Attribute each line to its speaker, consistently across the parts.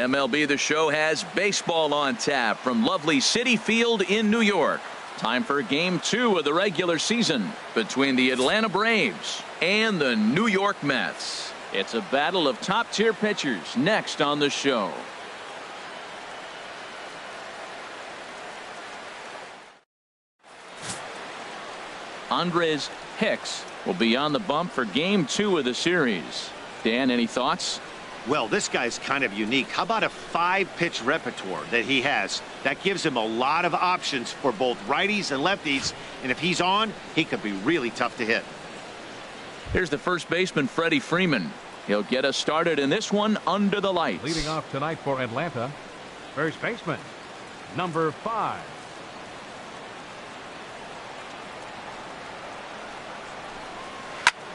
Speaker 1: MLB The Show has baseball on tap from lovely Citi Field in New York. Time for Game 2 of the regular season between the Atlanta Braves and the New York Mets. It's a battle of top-tier pitchers next on the show. Andres Hicks will be on the bump for Game 2 of the series. Dan, any thoughts?
Speaker 2: Well, this guy's kind of unique. How about a 5-pitch repertoire that he has? That gives him a lot of options for both righties and lefties. And if he's on, he could be really tough to hit.
Speaker 1: Here's the first baseman, Freddie Freeman. He'll get us started in this one under the lights.
Speaker 3: Leading off tonight for Atlanta, first baseman, number 5.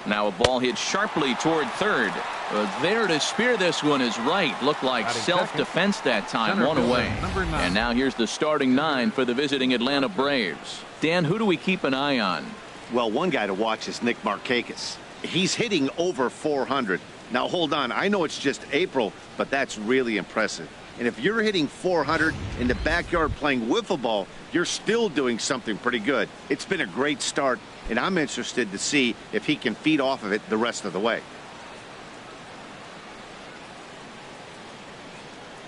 Speaker 1: Now a ball hit sharply toward third. There to spear this one is right. Looked like self-defense that time. One away. And now here's the starting 9 for the visiting Atlanta Braves. Dan, who do we keep an eye on?
Speaker 2: Well, one guy to watch is Nick Markakis. He's hitting over 400. Now hold on. I know it's just April, but that's really impressive. And if you're hitting 400 in the backyard playing wiffle ball, you're still doing something pretty good. It's been a great start, and I'm interested to see if he can feed off of it the rest of the way.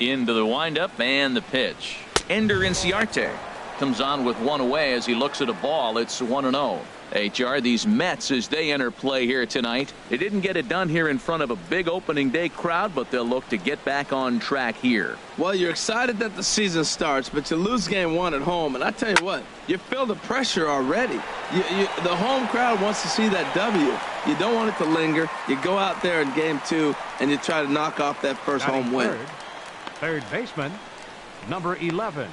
Speaker 1: Into the windup and the pitch. Ender Inciarte comes on with one away as he looks at a ball. It's 1-0. HR, these Mets, as they enter play here tonight, they didn't get it done here in front of a big opening day crowd, but they'll look to get back on track here.
Speaker 4: Well, you're excited that the season starts, but you lose game 1 at home, and I tell you what, you feel the pressure already. The home crowd wants to see that W. You don't want it to linger. You go out there in game 2 and you try to knock off that first home win.
Speaker 3: Third baseman, number 11.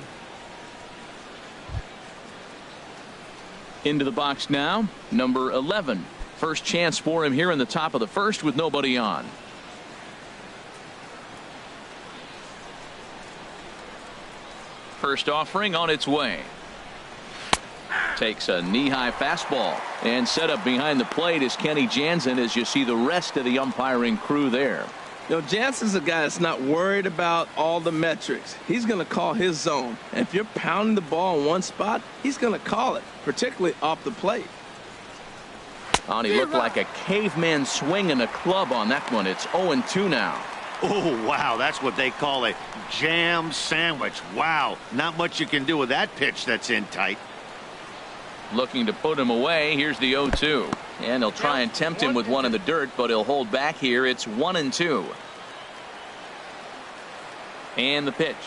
Speaker 1: Into the box now, number 11. First chance for him here in the top of the first with nobody on. First offering on its way. Takes a knee-high fastball, and set up behind the plate is Kenny Jansen as you see the rest of the umpiring crew there.
Speaker 4: You know, Jansen's a guy that's not worried about all the metrics. He's going to call his zone. And if you're pounding the ball in one spot, he's going to call it, particularly off the plate.
Speaker 1: And he looked like a caveman swinging a club on that one. It's 0-2 now.
Speaker 2: Oh, wow. That's what they call a jam sandwich. Wow. Not much you can do with that pitch that's in tight.
Speaker 1: Looking to put him away. Here's the 0-2. And he'll try and tempt him with one in the dirt, but he'll hold back here. It's 1-2. And the pitch.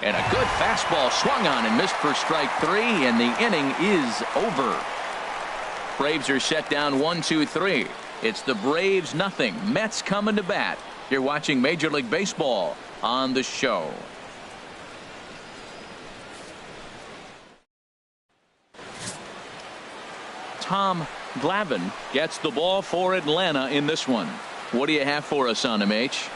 Speaker 1: And a good fastball swung on and missed for strike 3, and the inning is over. Braves are set down 1-2-3. It's the Braves nothing. Mets coming to bat. You're watching Major League Baseball on the show. Tom Glavine gets the ball for Atlanta in this one. What do you have for us on him, H?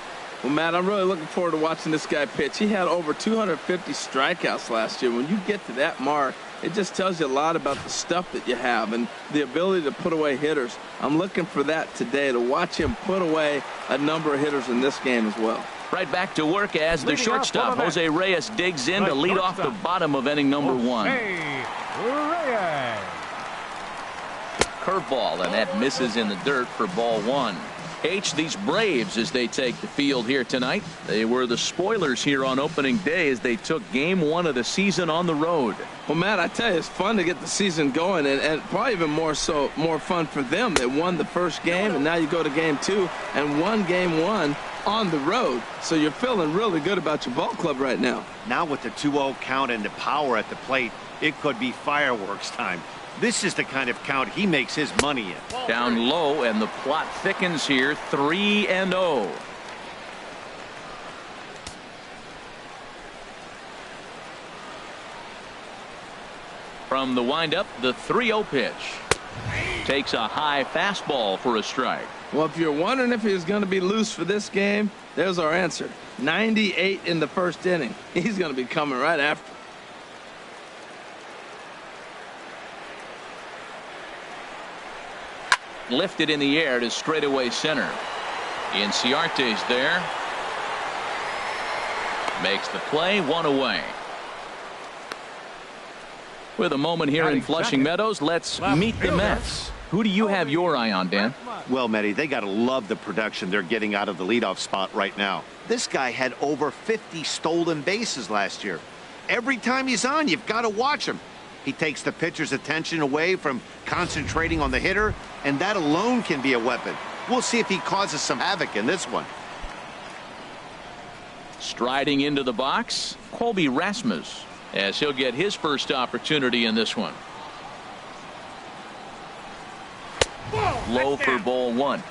Speaker 4: Well, Matt, I'm really looking forward to watching this guy pitch. He had over 250 strikeouts last year. When you get to that mark, it just tells you a lot about the stuff that you have and the ability to put away hitters. I'm looking for that today, to watch him put away a number of hitters in this game as well.
Speaker 1: Right back to work as the shortstop, Jose Reyes, digs in to lead off the bottom of inning number 1.
Speaker 3: Reyes.
Speaker 1: Curveball, and that misses in the dirt for ball 1. H, these Braves, as they take the field here tonight, they were the spoilers here on opening day as they took game 1 of the season on the road.
Speaker 4: Well, Matt, I tell you, it's fun to get the season going, and probably even more fun for them. They won the first game, and now you go to game 2 and won game 1 on the road. So you're feeling really good about your ball club right now.
Speaker 2: Now with the 2-0 count and the power at the plate, it could be fireworks time. This is the kind of count he makes his money in.
Speaker 1: Down low, and the plot thickens here. 3-0. From the windup, the 3-0 pitch. Takes a high fastball for a strike.
Speaker 4: Well, if you're wondering if he's going to be loose for this game, there's our answer. 98 in the first inning. He's going to be coming right after. Lifted in the air to straightaway center. Inciarte's there.
Speaker 1: Makes the play, one away. With a moment here in Flushing Meadows, let's meet the Mets. Who do you have your eye on, Dan?
Speaker 2: Well, Matty, they got to love the production they're getting out of the leadoff spot right now. This guy had over 50 stolen bases last year. Every time he's on, you've got to watch him. He takes the pitcher's attention away from concentrating on the hitter, and that alone can be a weapon. We'll see if he causes some havoc in this one.
Speaker 1: Striding into the box, Colby Rasmus, as he'll get his first opportunity in this one. Low for ball one.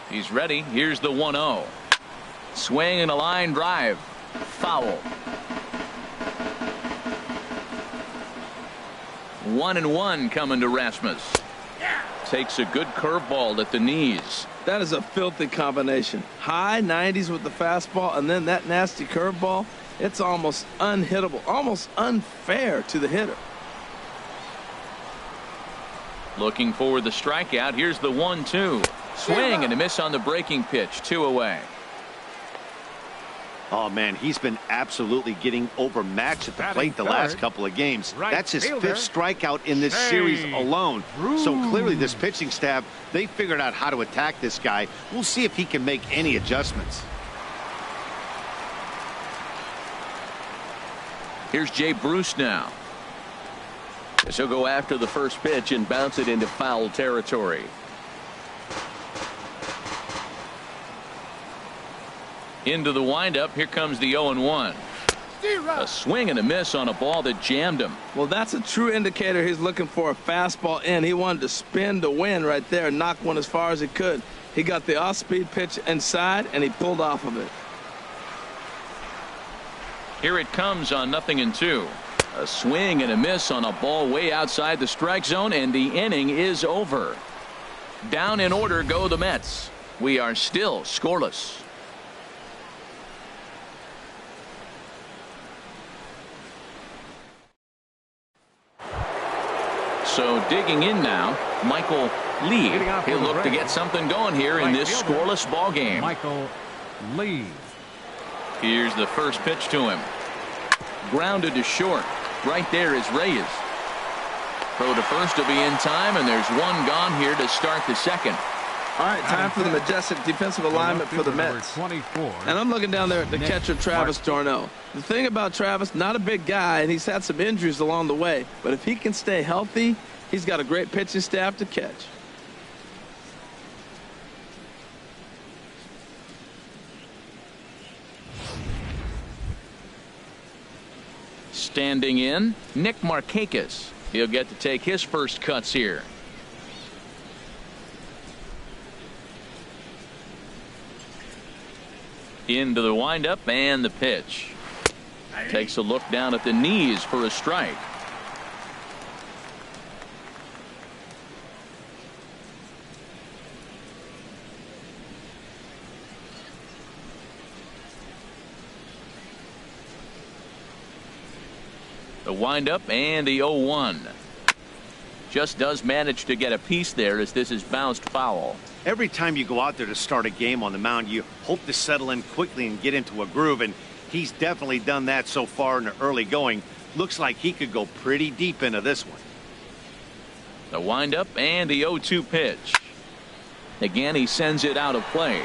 Speaker 1: He's ready. Here's the 1-0. Swing and a line drive. Foul. 1-1 coming to Rasmus. Takes a good curveball at the knees.
Speaker 4: That is a filthy combination. High 90s with the fastball and then that nasty curveball. It's almost unhittable, almost unfair to the hitter.
Speaker 1: Looking for the strikeout. Here's the 1-2. Swing and a miss on the breaking pitch. 2 away.
Speaker 2: Oh, man, he's been absolutely getting overmatched at the plate the last couple of games. That's his 5th strikeout in this series alone. So clearly this pitching staff, they figured out how to attack this guy. We'll see if he can make any adjustments.
Speaker 1: Here's Jay Bruce now. As he'll go after the first pitch and bounce it into foul territory. Into the windup. Here comes the 0-1. A swing and a miss on a ball that jammed him.
Speaker 4: Well, that's a true indicator. He's looking for a fastball in. He wanted to spin to win right there and knock one as far as he could. He got the off-speed pitch inside and he pulled off of it.
Speaker 1: Here it comes on 0-2. A swing and a miss on a ball way outside the strike zone, and the inning is over. Down in order go the Mets. We are still scoreless. So digging in now, Michael Lee. He'll look to get something going here in this scoreless ball game.
Speaker 3: Michael Lee.
Speaker 1: Here's the first pitch to him. Grounded to short. Right there is Reyes. Throw to first to be in time, and there's one gone here to start the second.
Speaker 4: All right, time for the majestic defensive alignment for the Mets.
Speaker 3: 24.
Speaker 4: And I'm looking down there at the catcher, Travis d'Arnaud. The thing about Travis, not a big guy, and he's had some injuries along the way. But if he can stay healthy, he's got a great pitching staff to catch.
Speaker 1: Standing in, Nick Markakis. He'll get to take his first cuts here. Into the windup and the pitch. Takes a look down at the knees for a strike. The windup and the 0-1. Just does manage to get a piece there as this is bounced foul.
Speaker 2: Every time you go out there to start a game on the mound, you hope to settle in quickly and get into a groove, and he's definitely done that so far in the early going. Looks like he could go pretty deep into this one.
Speaker 1: The windup and the 0-2 pitch. Again, he sends it out of play.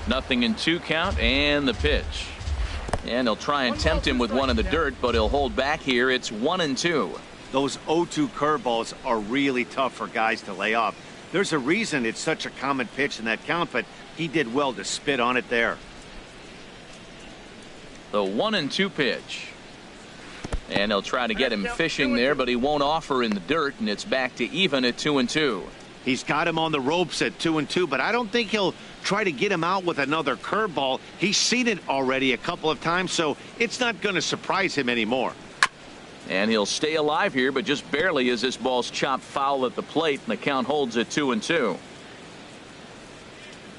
Speaker 1: Nothing in 2 count and the pitch. And he'll try and tempt him with one in the dirt, but he'll hold back here. It's 1-2.
Speaker 2: Those 0-2 curveballs are really tough for guys to lay off. There's a reason it's such a common pitch in that count, but he did well to spit on it there.
Speaker 1: The 1-2 pitch. And he'll try to get him fishing there, but he won't offer in the dirt, and it's back to even at 2-2.
Speaker 2: He's got him on the ropes at 2-2, but I don't think he'll try to get him out with another curveball. He's seen it already a couple of times, so it's not going to surprise him anymore.
Speaker 1: And he'll stay alive here, but just barely as this ball's chopped foul at the plate, and the count holds at 2-2.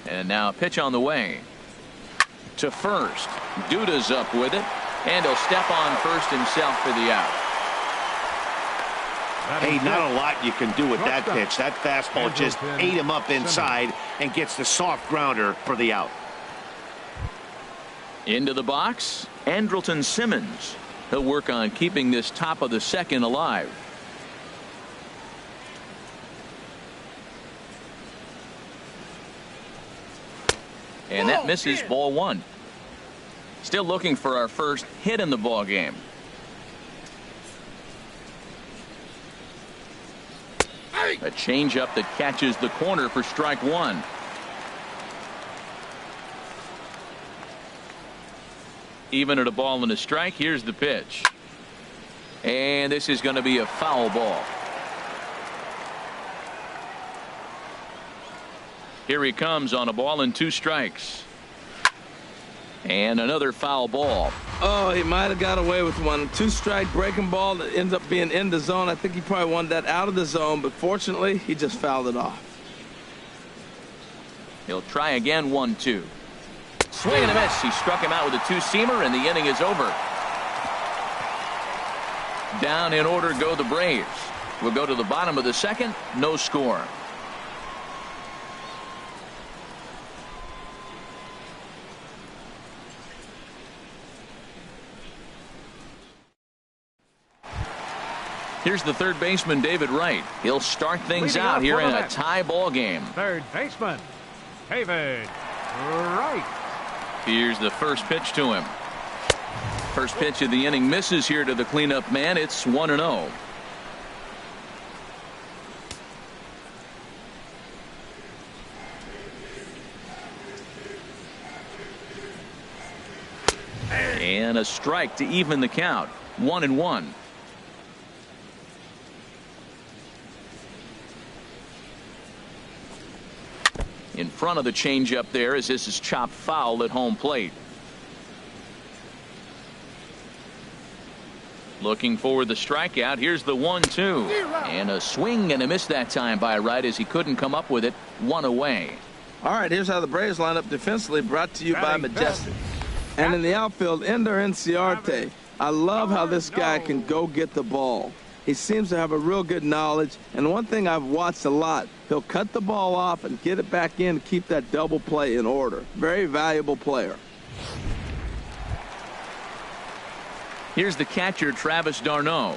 Speaker 1: And now a pitch on the way. To first. Duda's up with it. And he'll step on first himself for the out.
Speaker 2: Hey, not a lot you can do with that pitch. That fastball just ate him up inside and gets the soft grounder for the out.
Speaker 1: Into the box, Andrelton Simmons. He'll work on keeping this top of the second alive. And that misses, ball one. Still looking for our first hit in the ball game. A changeup that catches the corner for strike one. Even at a ball and a strike, here's the pitch. And this is going to be a foul ball. Here he comes on a ball and 2 strikes. And another foul ball.
Speaker 4: Oh, he might have got away with one. 2-strike breaking ball that ends up being in the zone. I think he probably wanted that out of the zone, but fortunately, he just fouled it off.
Speaker 1: He'll try again, 1-2. Swing and a miss. He struck him out with a 2-seamer, and the inning is over. Down in order go the Braves. We'll go to the bottom of the second. No score. Here's the third baseman, David Wright. He'll start things out here in a tie ball game.
Speaker 3: Third baseman, David Wright.
Speaker 1: Here's the first pitch to him. First pitch of the inning misses here to the cleanup man. It's 1-0. And a strike to even the count. 1-1. In front of the changeup there as this is chopped foul at home plate. Looking for the strikeout. Here's the 1-2. And a swing and a miss that time by Wright as he couldn't come up with it. 1 away.
Speaker 4: All right, here's how the Braves line up defensively, brought to you by Majestic. And in the outfield, Ender Inciarte. I love how this guy can go get the ball. He seems to have a real good knowledge, and one thing I've watched a lot, he'll cut the ball off and get it back in to keep that double play in order. Very valuable player.
Speaker 1: Here's the catcher, Travis d'Arnaud.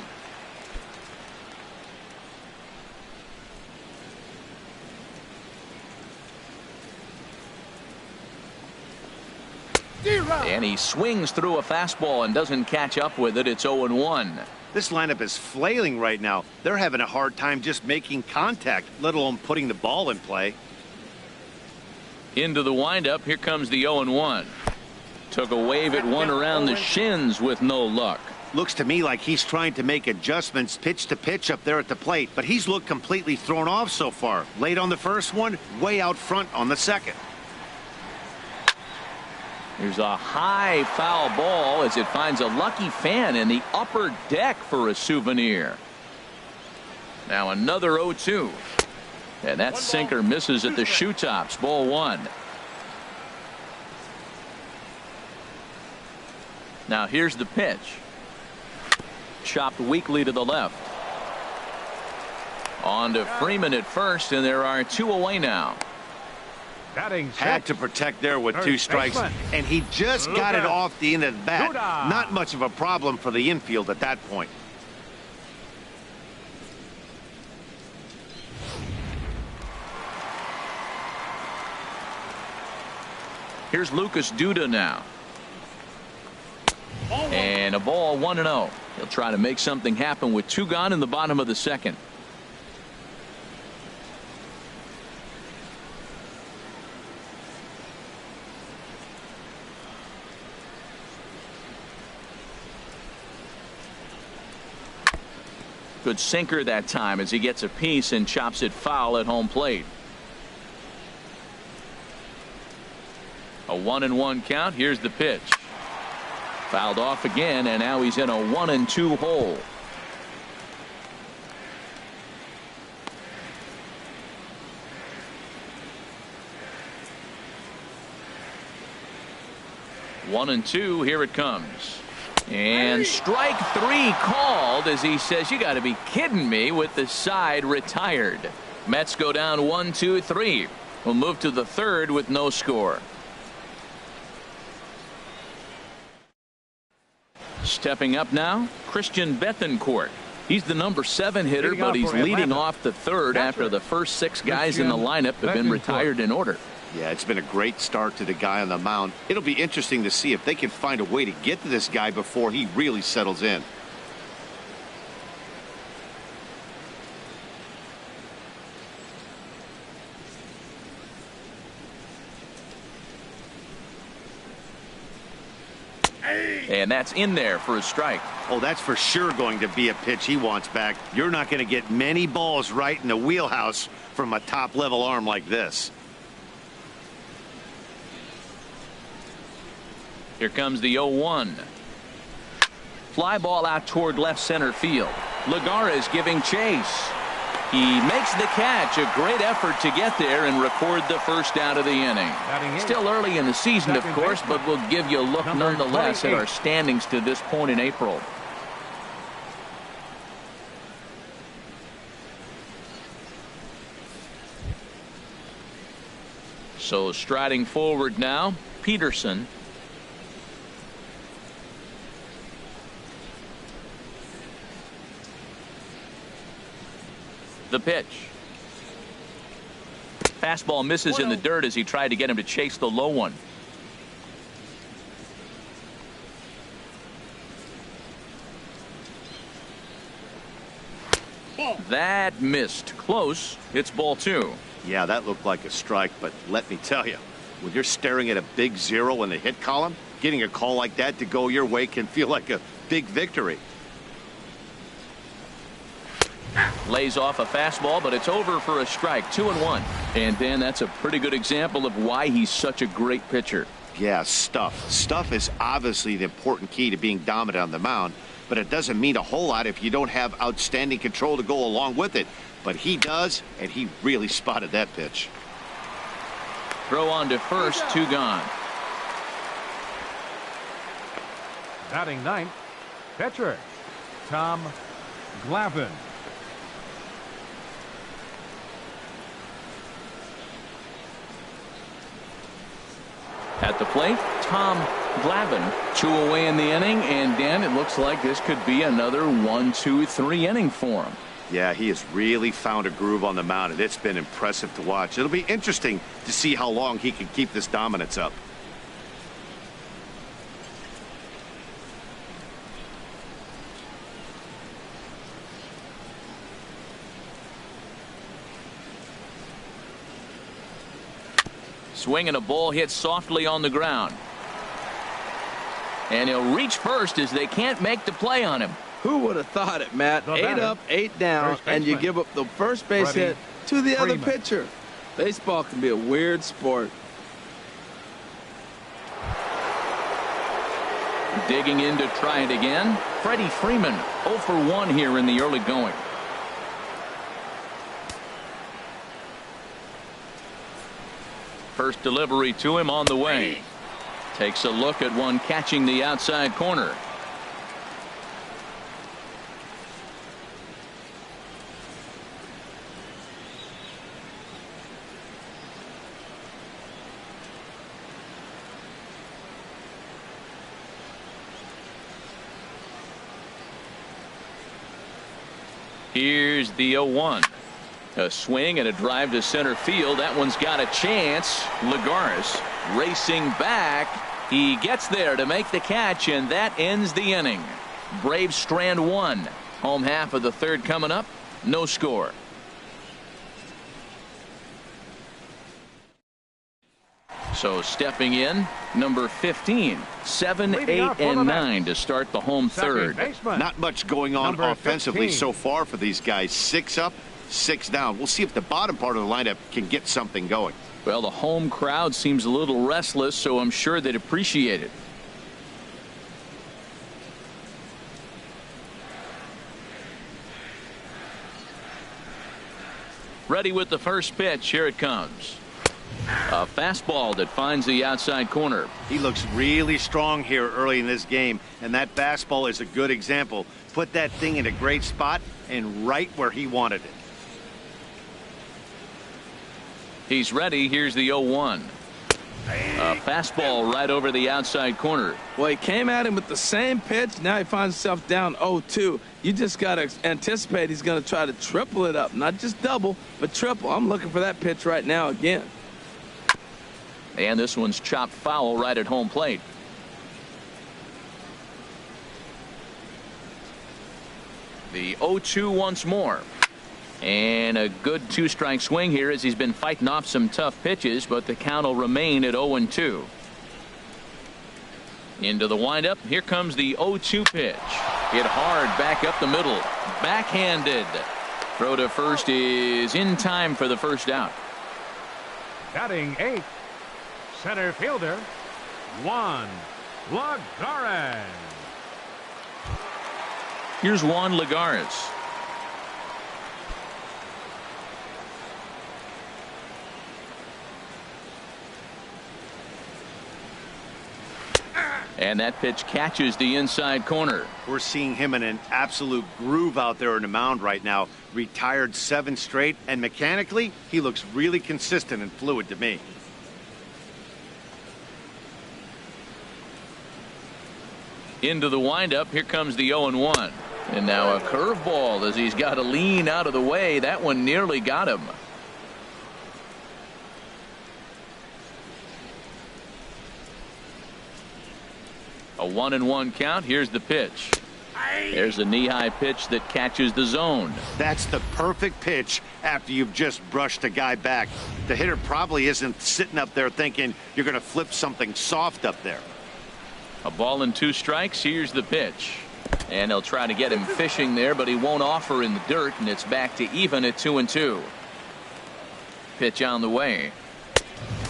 Speaker 1: And he swings through a fastball and doesn't catch up with it. It's 0-1.
Speaker 2: This lineup is flailing right now. They're having a hard time just making contact, let alone putting the ball in play.
Speaker 1: Into the windup. Here comes the 0-1. Took a wave at one around the shins with no luck.
Speaker 2: Looks to me like he's trying to make adjustments pitch to pitch up there at the plate, but he's looked completely thrown off so far. Late on the first one, way out front on the second.
Speaker 1: There's a high foul ball as it finds a lucky fan in the upper deck for a souvenir. Now another 0-2. And that sinker misses at the shoe tops. Ball 1. Now here's the pitch. Chopped weakly to the left. On to Freeman at first, and there are 2 away now.
Speaker 2: Had to protect there with 2 strikes, and he just got it off the end of the bat. Not much of a problem for the infield at that point.
Speaker 1: Here's Lucas Duda now. And a ball, 1-0. He'll try to make something happen with 2 gone in the bottom of the second. Good sinker that time as he gets a piece and chops it foul at home plate. A 1-1 count. Here's the pitch. Fouled off again, and now he's in a 1-2 hole. 1-2. Here it comes. And strike three called as he says, you got to be kidding me, with the side retired. Mets go down 1-2-3. We'll move to the third with no score. Stepping up now, Christian Bethancourt. He's the number 7 hitter, but he's leading off the third after the first 6 guys in the lineup have been retired in order.
Speaker 2: Yeah, it's been a great start to the guy on the mound. It'll be interesting to see if they can find a way to get to this guy before he really settles in.
Speaker 1: And that's in there for a strike.
Speaker 2: Oh, that's for sure going to be a pitch he wants back. You're not going to get many balls right in the wheelhouse from a top-level arm like this.
Speaker 1: Here comes the 0-1. Fly ball out toward left center field. Lagares giving chase. He makes the catch. A great effort to get there and record the first out of the inning. Still early in the season, of course, but we'll give you a look nonetheless at our standings to this point in April. So striding forward now, Peterson. The pitch. Fastball misses in the dirt as he tried to get him to chase the low one. That missed. Close. It's ball 2.
Speaker 2: Yeah, that looked like a strike, but let me tell you, when you're staring at a big 0 in the hit column, getting a call like that to go your way can feel like a big victory.
Speaker 1: Lays off a fastball, but it's over for a strike. 2-1. And Dan, that's a pretty good example of why he's such a great pitcher.
Speaker 2: Yeah, stuff. Stuff is obviously the important key to being dominant on the mound, but it doesn't mean a whole lot if you don't have outstanding control to go along with it. But he does, and he really spotted that pitch.
Speaker 1: Throw on to first, 2 gone.
Speaker 3: Batting ninth, pitcher Tom Glavine.
Speaker 1: At the plate, Tom Glavine. 2 away in the inning, and Dan, it looks like this could be another 1-2-3 inning for him.
Speaker 2: Yeah, he has really found a groove on the mound, and it's been impressive to watch. It'll be interesting to see how long he can keep this dominance up.
Speaker 1: Swing and a ball hit softly on the ground. And he'll reach first as they can't make the play on him.
Speaker 4: Who would have thought it, Matt? 8 up, 8 down, and you give up the first base hit to the other pitcher. Baseball can be a weird sport.
Speaker 1: Digging in to try it again, Freddie Freeman. 0 for 1 here in the early going. First delivery to him on the way. Takes a look at one catching the outside corner. Here's the 0-1. A swing and a drive to center field. That one's got a chance. Lagares racing back. He gets there to make the catch, and that ends the inning. Braves strand 1. Home half of the third coming up. No score. So stepping in, number 15. 7, 8, and 9 to start the home third.
Speaker 2: Not much going on offensively so far for these guys. 6 up, 6 down. We'll see if the bottom part of the lineup can get something going.
Speaker 1: Well, the home crowd seems a little restless, so I'm sure they'd appreciate it. Ready with the first pitch. Here it comes. A fastball that finds the outside corner.
Speaker 2: He looks really strong here early in this game, and that fastball is a good example. Put that thing in a great spot and right where he wanted it.
Speaker 1: He's ready. Here's the 0-1. A fastball right over the outside corner.
Speaker 4: Well, he came at him with the same pitch. Now he finds himself down 0-2. You just got to anticipate he's going to try to triple it up. Not just double, but triple. I'm looking for that pitch right now again.
Speaker 1: And this one's chopped foul right at home plate. The 0-2 once more. And a good two-strike swing here as he's been fighting off some tough pitches, but the count will remain at 0-2. Into the windup. Here comes the 0-2 pitch. Hit hard back up the middle. Backhanded. Throw to first is in time for the first out.
Speaker 3: Batting 8th, center fielder, Juan Lagares.
Speaker 1: Here's Juan Lagares. And that pitch catches the inside corner.
Speaker 2: We're seeing him in an absolute groove out there in the mound right now. Retired 7 straight, and mechanically, he looks really consistent and fluid to me.
Speaker 1: Into the windup. Here comes the 0-1. And now a curveball as he's got to lean out of the way. That one nearly got him. A 1-1 count. Here's the pitch. There's a knee-high pitch that catches the zone.
Speaker 2: That's the perfect pitch after you've just brushed a guy back. The hitter probably isn't sitting up there thinking you're going to flip something soft up there.
Speaker 1: A ball and 2 strikes. Here's the pitch. And they'll try to get him fishing there, but he won't offer in the dirt, and it's back to even at 2-2. Pitch on the way.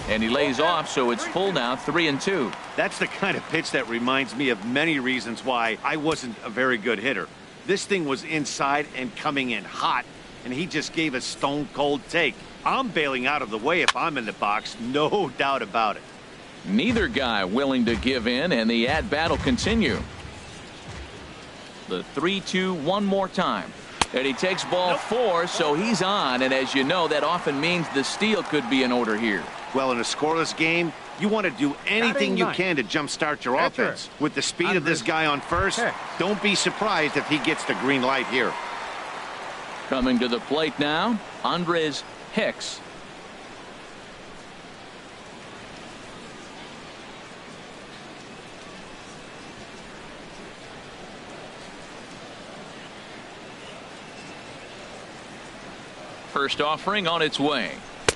Speaker 1: And he lays off, so it's full now, 3-2.
Speaker 2: That's the kind of pitch that reminds me of many reasons why I wasn't a very good hitter. This thing was inside and coming in hot, and he just gave a stone-cold take. I'm bailing out of the way if I'm in the box, no doubt about it.
Speaker 1: Neither guy willing to give in, and the at-bat will continue. The 3-2 one more time. And he takes ball 4, so he's on, and as you know, that often means the steal could be in order here.
Speaker 2: Well, in a scoreless game, you want to do anything you can to jumpstart your offense. With the speed of this guy on first, don't be surprised if he gets the green light here.
Speaker 1: Coming to the plate now, Andres Hicks. First offering on its way.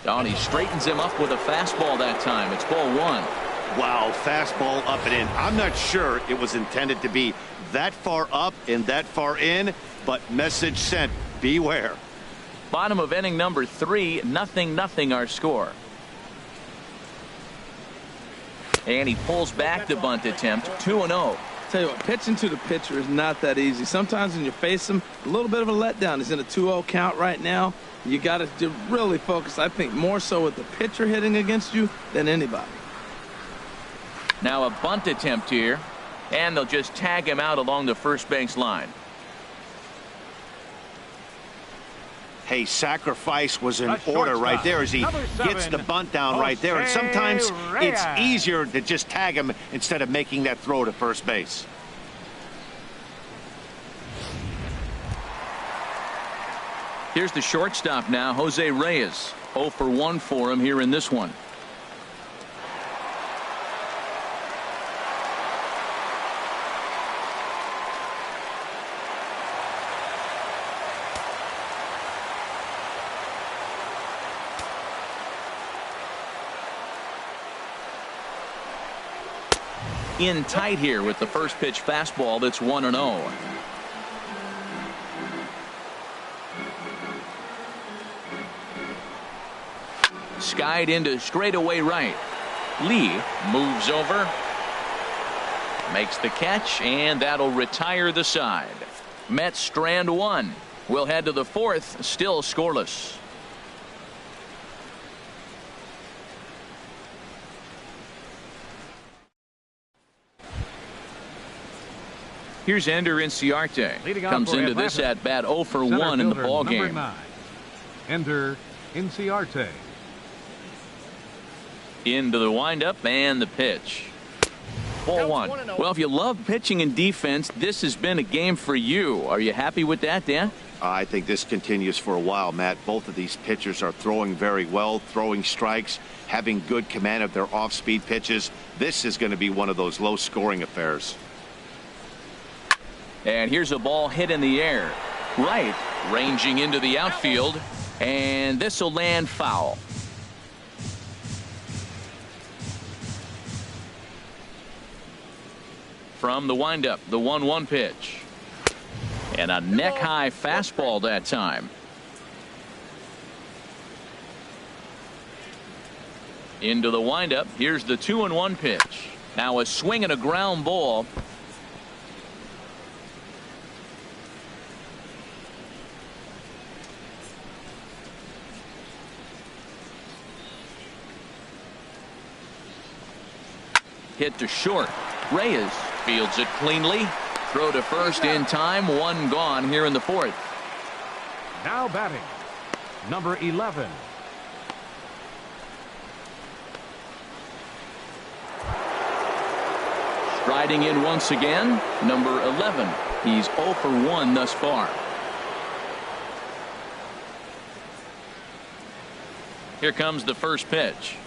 Speaker 1: Oh, he straightens him up with a fastball that time. It's ball 1.
Speaker 2: Wow, fastball up and in. I'm not sure it was intended to be that far up and that far in, but message sent. Beware.
Speaker 1: Bottom of inning number 3, 0-0 our score. And he pulls back the bunt attempt, 2-0.
Speaker 4: Tell you what, pitching to the pitcher is not that easy. Sometimes when you face him, a little bit of a letdown. He's in a 2-0 count right now. You got to really focus, I think, more so with the pitcher hitting against you than anybody.
Speaker 1: Now a bunt attempt here, and they'll just tag him out along the first base line.
Speaker 2: Hey, sacrifice was in order right there as he gets the bunt down right there. And sometimes it's easier to just tag him instead of making that throw to first base.
Speaker 1: Here's the shortstop now, Jose Reyes. 0 for 1 for him here in this one. In tight here with the first pitch fastball that's 1-0. Skied into straightaway right. Lee moves over, makes the catch, and that'll retire the side. Mets strand 1. We'll head to the 4th, still scoreless. Here's Ender Inciarte.
Speaker 3: Leading off
Speaker 1: Comes
Speaker 3: for
Speaker 1: into
Speaker 3: Atlanta,
Speaker 1: this at bat 0 for
Speaker 3: center
Speaker 1: 1 in the
Speaker 3: fielder,
Speaker 1: ball
Speaker 3: number
Speaker 1: game.
Speaker 3: 9, Ender Inciarte.
Speaker 1: Into the windup and the pitch. Ball 1. Well, if you love pitching and defense, this has been a game for you. Are you happy with that, Dan?
Speaker 2: I think this continues for a while, Matt. Both of these pitchers are throwing very well, throwing strikes, having good command of their off-speed pitches. This is going to be one of those low-scoring affairs.
Speaker 1: And here's a ball hit in the air. Right, ranging into the outfield. And this will land foul. From the windup, the 1-1 pitch. And a neck-high fastball that time. Into the windup. Here's the 2-1 pitch. Now a swing and a ground ball. Hit to short. Reyes fields it cleanly. Throw to first in time. 1 gone here in the 4th.
Speaker 3: Now batting, number 11.
Speaker 1: Striding in once again, number 11. He's 0 for 1 thus far. Here comes the first pitch.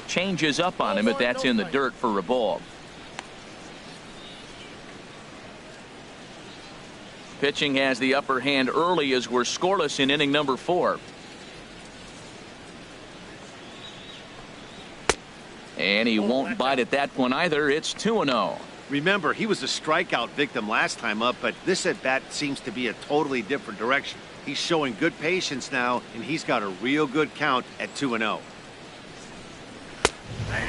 Speaker 1: Changes up on him, but that's in the dirt for a ball. Pitching has the upper hand early as we're scoreless in inning number 4. And he won't bite at that one either. It's 2-0.
Speaker 2: Remember, he was a strikeout victim last time up, but this at-bat seems to be a totally different direction. He's showing good patience now, and he's got a real good count at 2-0.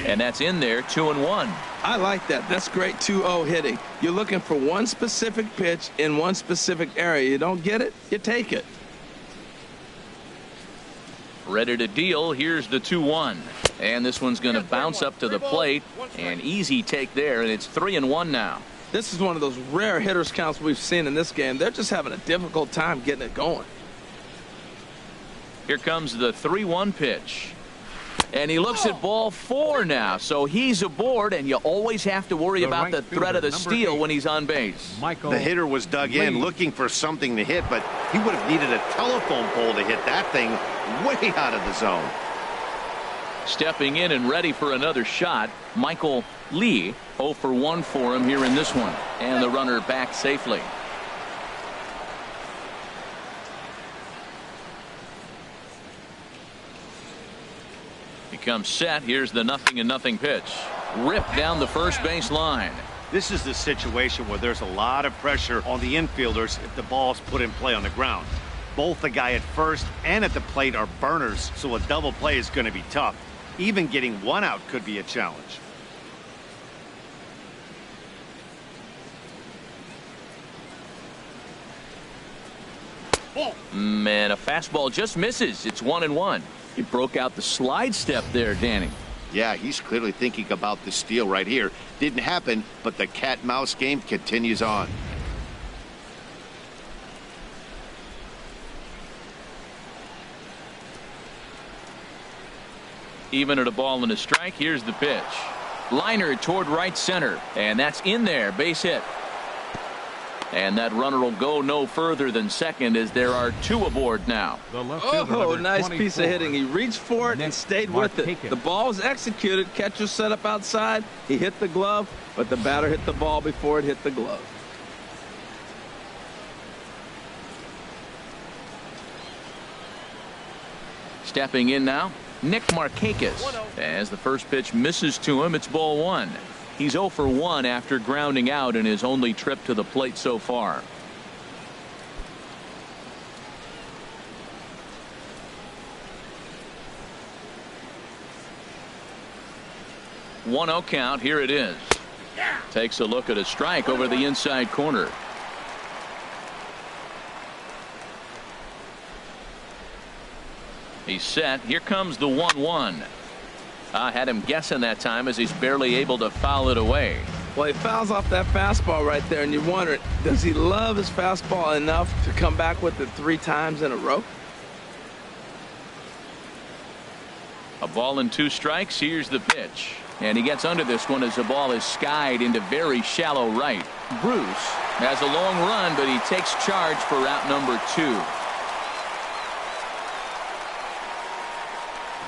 Speaker 1: And that's in there, 2-1.
Speaker 4: I like that. That's great 2-0 hitting. You're looking for one specific pitch in one specific area. You don't get it, you take it.
Speaker 1: Ready to deal. Here's the 2-1. And this one's going to bounce up to the plate. An easy take there, and it's 3-1 now.
Speaker 4: This is one of those rare hitters counts we've seen in this game. They're just having a difficult time getting it going.
Speaker 1: Here comes the 3-1 pitch. And he looks at ball 4 now. So he's aboard, and you always have to worry about the threat of the steal when he's on base.
Speaker 2: The hitter was dug in looking for something to hit, but he would have needed a telephone pole to hit that thing way out of the zone.
Speaker 1: Stepping in and ready for another shot, Michael Lee. 0 for 1 for him here in this one. And the runner back safely. He comes set. Here's the 0-0 pitch. Ripped down the first base line.
Speaker 2: This is the situation where there's a lot of pressure on the infielders if the ball's put in play on the ground. Both the guy at first and at the plate are burners, so a double play is going to be tough. Even getting one out could be a challenge.
Speaker 1: Man, a fastball just misses. It's 1-1. He broke out the slide step there, Danny.
Speaker 2: Yeah, he's clearly thinking about the steal right here. Didn't happen, but the cat-mouse game continues on.
Speaker 1: Even at a ball and a strike, here's the pitch. Liner toward right center, and that's in there. Base hit. And that runner will go no further than second as there are 2 aboard now.
Speaker 4: Oh, nice piece of hitting. He reached for it and stayed with it. The ball was executed. Catcher set up outside. He hit the glove, but the batter hit the ball before it hit the glove.
Speaker 1: Stepping in now, Nick Markakis. As the first pitch misses to him, it's ball 1. He's 0 for 1 after grounding out in his only trip to the plate so far. One 0 count. Here it is. Takes a look at a strike over the inside corner. He's set. Here comes the 1-1. I had him guessing that time as he's barely able to foul it away.
Speaker 4: Well, he fouls off that fastball right there, and you wonder, does he love his fastball enough to come back with it 3 times in a row?
Speaker 1: A ball and 2 strikes. Here's the pitch. And he gets under this one as the ball is skied into very shallow right. Bruce has a long run, but he takes charge for route number 2.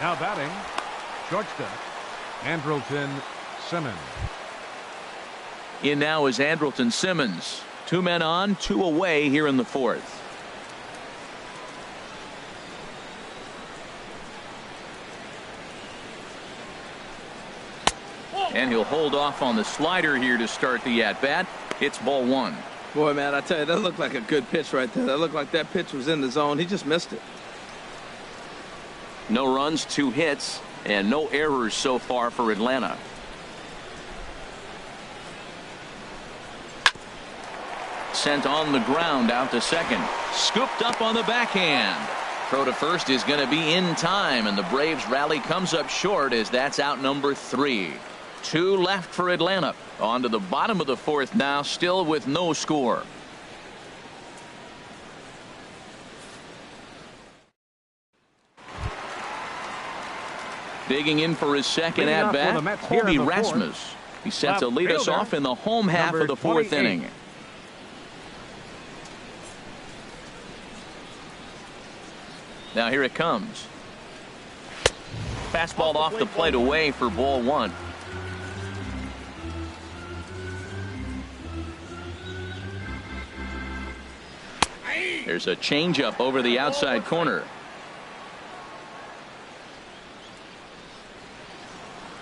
Speaker 3: Now batting, shortstop, Andrelton Simmons.
Speaker 1: In now is Andrelton Simmons. 2 men on, 2 away here in the 4th. And he'll hold off on the slider here to start the at-bat. It's ball 1.
Speaker 4: Boy, man, I tell you, that looked like a good pitch right there. That looked like that pitch was in the zone. He just missed it.
Speaker 1: No runs, 2 hits, and no errors so far for Atlanta. Sent on the ground out to second. Scooped up on the backhand. Throw to first is going to be in time, and the Braves rally comes up short as that's out number 3. 2 left for Atlanta. On to the bottom of the 4th now, still with no score. Digging in for his second at bat, Hobie Rasmus. He set to lead us off in the home half of the 4th inning. Now here it comes. Fastball off the plate away for ball 1. There's a changeup over the outside corner.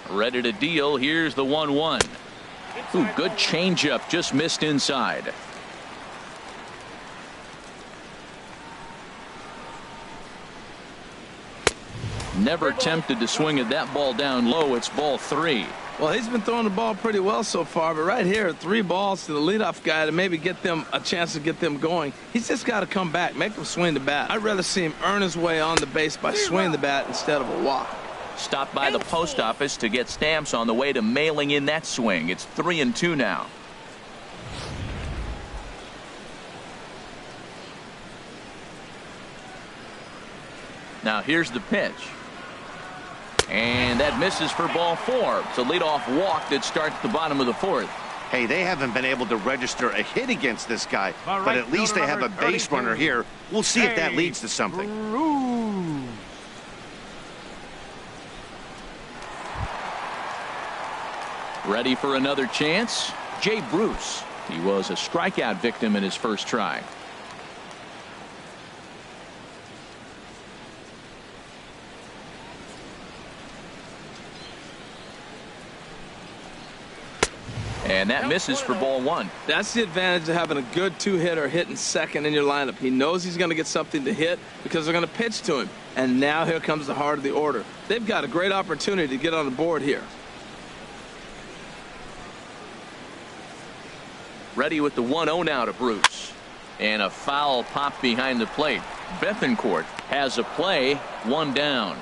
Speaker 1: Ready to deal. Here's the 1-1. Ooh, good changeup, just missed inside. Never tempted to swing at that ball down low. It's ball 3.
Speaker 4: Well, he's been throwing the ball pretty well so far, but right here, 3 balls to the leadoff guy to maybe get them a chance to get them going. He's just got to come back, make them swing the bat. I'd rather see him earn his way on the base by swinging the bat instead of a walk.
Speaker 1: Stopped by the post office to get stamps on the way to mailing in that swing. It's 3-2 now. Now here's the pitch. And that misses for ball 4. It's a leadoff walk that starts the bottom of the 4th.
Speaker 2: Hey, they haven't been able to register a hit against this guy, but at least they have a base runner here. We'll see if that leads to something.
Speaker 1: Ready for another chance? Jay Bruce. He was a strikeout victim in his first try. And that misses for ball 1.
Speaker 4: That's the advantage of having a good 2-hitter hitting second in your lineup. He knows he's going to get something to hit because they're going to pitch to him. And now here comes the heart of the order. They've got a great opportunity to get on the board here.
Speaker 1: Ready with the 1-0 now to Bruce. And a foul pop behind the plate. Bethancourt has a play, 1 down.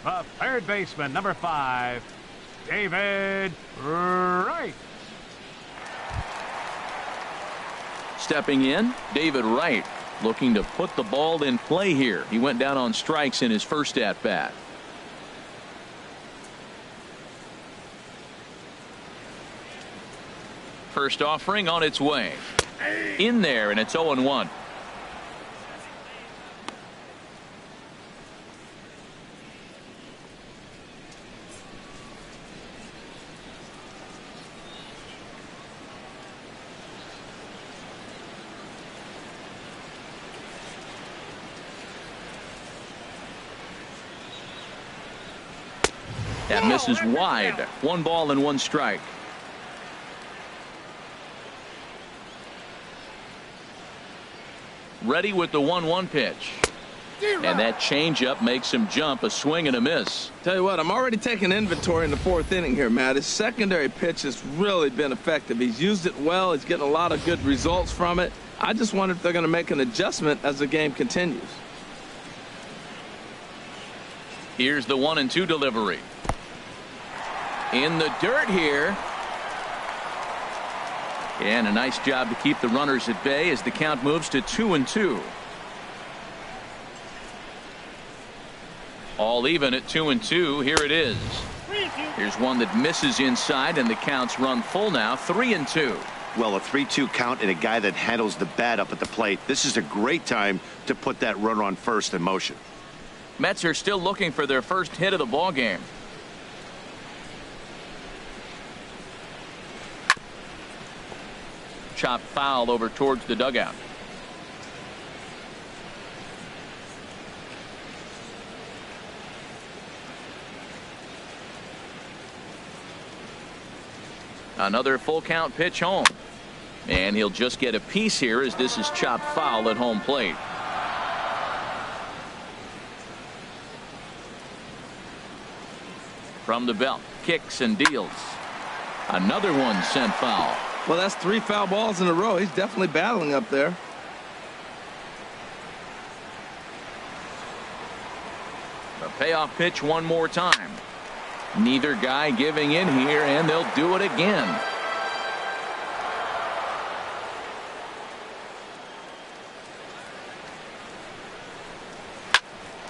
Speaker 3: The third baseman, number 5, David Wright.
Speaker 1: Stepping in, David Wright, looking to put the ball in play here. He went down on strikes in his first at bat. First offering on its way. In there, and it's 0-1. That misses wide. 1 ball and 1 strike. Ready with the 1-1 pitch. And that changeup makes him jump. A swing and a miss.
Speaker 4: Tell you what, I'm already taking inventory in the 4th inning here, Matt. His secondary pitch has really been effective. He's used it well. He's getting a lot of good results from it. I just wonder if they're going to make an adjustment as the game continues.
Speaker 1: Here's the 1-2 delivery. in the dirt here. And a nice job to keep the runners at bay as the count moves to 2-2. All even at 2-2. Here it is. Here's one that misses inside, and the count's run full now, 3-2.
Speaker 2: Well, a 3-2 count and a guy that handles the bat up at the plate. This is a great time to put that runner on first in motion.
Speaker 1: Mets are still looking for their first hit of the ball game. Chop foul over towards the dugout. Another full count pitch home. And he'll just get a piece here as this is chopped foul at home plate. From the belt, kicks and deals. Another one sent foul.
Speaker 4: Well, that's 3 foul balls in a row. He's definitely battling up there.
Speaker 1: The payoff pitch one more time. Neither guy giving in here, and they'll do it again.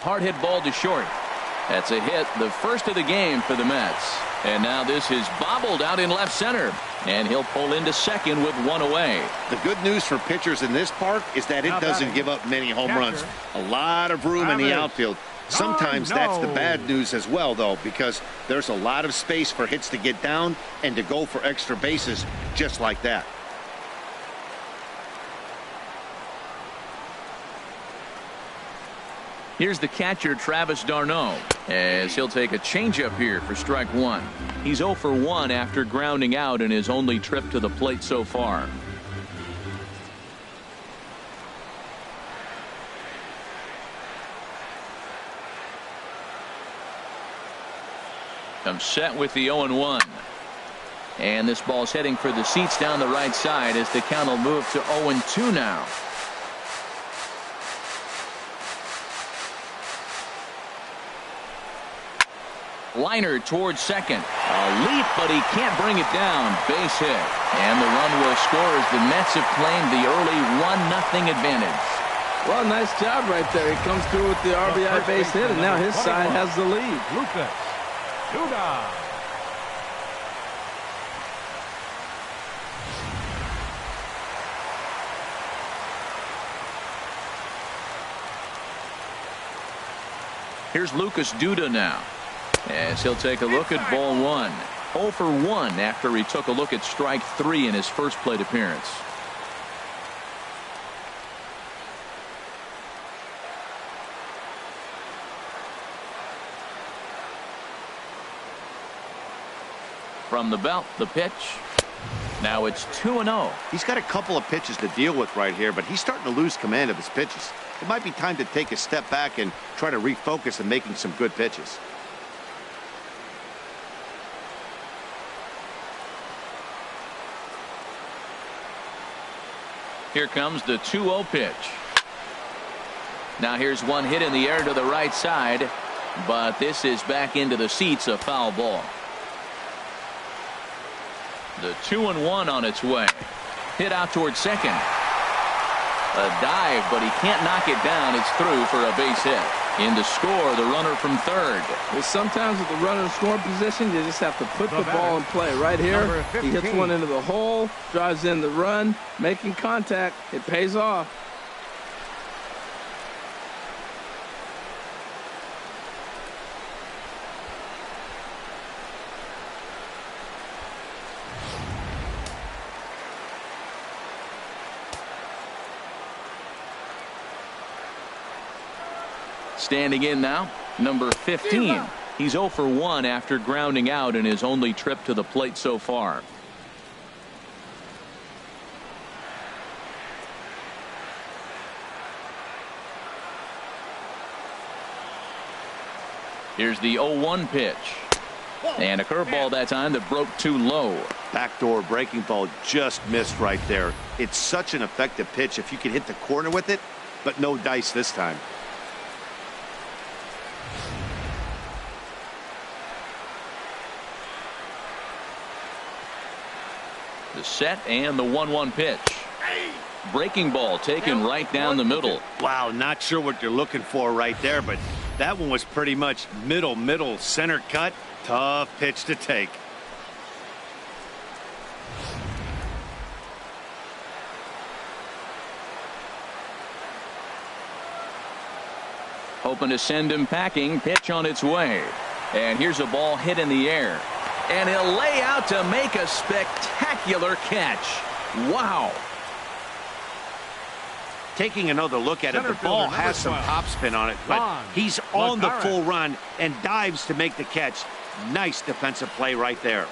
Speaker 1: Hard hit ball to short. That's a hit, the first of the game for the Mets. And now this is bobbled out in left center. And he'll pull into second with one away.
Speaker 2: The good news for pitchers in this park is that it doesn't give up many home runs. A lot of room in the outfield. Sometimes that's the bad news as well, though, because there's a lot of space for hits to get down and to go for extra bases just like that.
Speaker 1: Here's the catcher, Travis d'Arnaud, as he'll take a changeup here for strike one. He's 0 for 1 after grounding out in his only trip to the plate so far. Comes set with the 0-1. And this ball's heading for the seats down the right side as the count will move to 0-2 now. Liner towards second. A leap, but he can't bring it down. Base hit. And the run will score as the Mets have claimed the early 1-0 advantage.
Speaker 4: Well, nice job right there. He comes through with the RBI base hit, and now his side has the lead.
Speaker 3: Lucas Duda.
Speaker 1: Here's Lucas Duda now, as he'll take a look at ball one. 0 for 1 after he took a look at strike 3 in his first plate appearance. From the belt, the pitch. Now it's 2-0.
Speaker 2: He's got a couple of pitches to deal with right here, but he's starting to lose command of his pitches. It might be time to take a step back and try to refocus on making some good pitches.
Speaker 1: Here comes the 2-0 pitch. Now here's one hit in the air to the right side, but this is back into the seats, a foul ball. The 2-1 on its way. Hit out towards second. A dive, but he can't knock it down. It's through for a base hit. In to score, the runner from third.
Speaker 4: Well, sometimes with the runner in scoring position, you just have to put the ball in play. Right here, he hits one into the hole, drives in the run, making contact. It pays off.
Speaker 1: Standing in now, number 15. He's 0 for 1 after grounding out in his only trip to the plate so far. Here's the 0-1 pitch. And a curveball that time that broke too low.
Speaker 2: Backdoor breaking ball just missed right there. It's such an effective pitch if you can hit the corner with it, but no dice this time.
Speaker 1: The set and the 1-1 pitch. Breaking ball taken right down the middle.
Speaker 2: Wow, not sure what you're looking for right there, but that one was pretty much middle center cut. Tough pitch to take.
Speaker 1: Hoping to send him packing. Pitch on its way. And here's a ball hit in the air. And he'll lay out to make a spectacular catch. Wow.
Speaker 2: Taking another look at it, the ball has some topspin on it, but he's on the full run and dives to make the catch. Nice defensive play right there.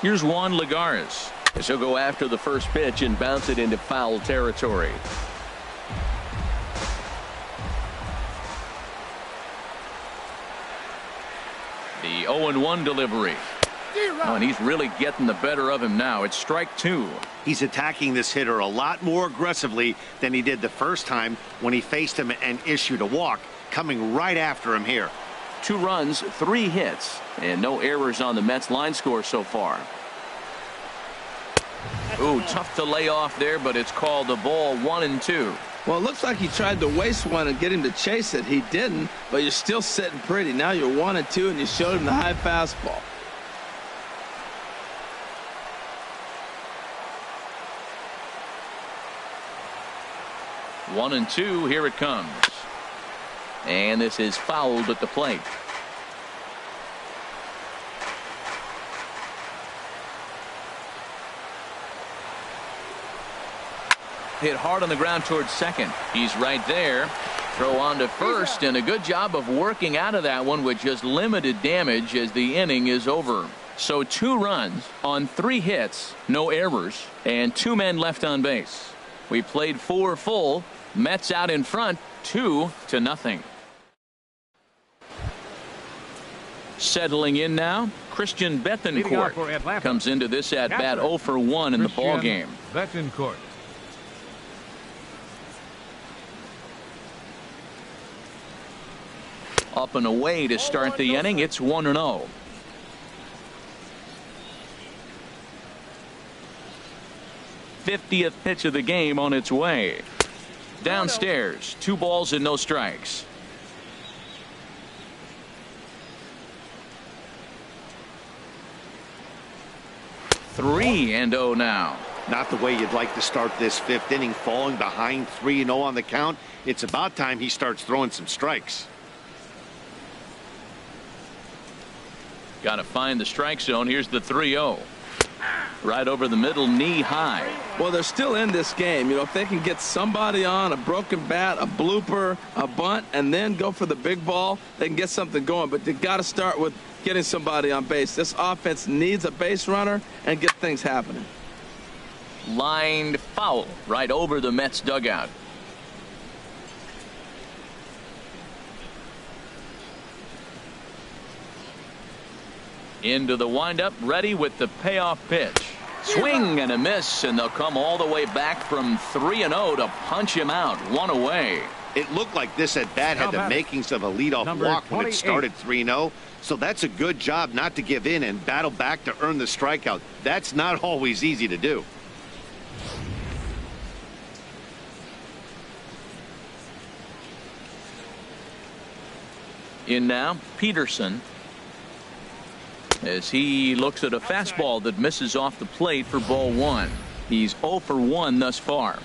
Speaker 1: Here's Juan Lagares as he'll go after the first pitch and bounce it into foul territory. The 0-1 delivery. Oh, and he's really getting the better of him now. It's strike 2.
Speaker 2: He's attacking this hitter a lot more aggressively than he did the first time when he faced him and issued a walk, coming right after him here.
Speaker 1: 2 runs, 3 hits, and no errors on the Mets line score so far. Ooh, tough to lay off there, but it's called the ball 1-2.
Speaker 4: Well, it looks like he tried to waste one and get him to chase it. He didn't, but you're still sitting pretty. Now you're 1-2, and you showed him the high fastball.
Speaker 1: One and two, here it comes. And this is fouled at the plate. Hit hard on the ground towards second. He's right there. Throw on to first, and a good job of working out of that one with just limited damage as the inning is over. So 2 runs on 3 hits, no errors, and 2 men left on base. We played 4 full. Mets out in front 2-0. Settling in now, Christian Bethancourt comes into this at bat 0 for 1 in the ball game.
Speaker 3: Bethancourt.
Speaker 1: Up and away to start the inning. It's 1-0. '50th pitch of the game on its way. Downstairs, 2 balls and no strikes. Three and 0 now.
Speaker 2: Not the way you'd like to start this 5th inning, falling behind 3-0 on the count. It's about time he starts throwing some strikes.
Speaker 1: Got to find the strike zone. Here's the 3-0. Right over the middle, knee high.
Speaker 4: Well, they're still in this game. You know, if they can get somebody on, a broken bat, a blooper, a bunt, and then go for the big ball, they can get something going. But they've got to start with getting somebody on base. This offense needs a base runner and get things happening.
Speaker 1: Lined foul right over the Mets dugout. Into the windup, ready with the payoff pitch. Swing and a miss, and they'll come all the way back from 3-0 to punch him out. 1 away.
Speaker 2: It looked like this at bat had the makings of a leadoff walk when it started 3-0. So that's a good job not to give in and battle back to earn the strikeout. That's not always easy to do.
Speaker 1: In now, Peterson, as he looks at a fastball that misses off the plate for ball 1. He's 0 for 1 thus far.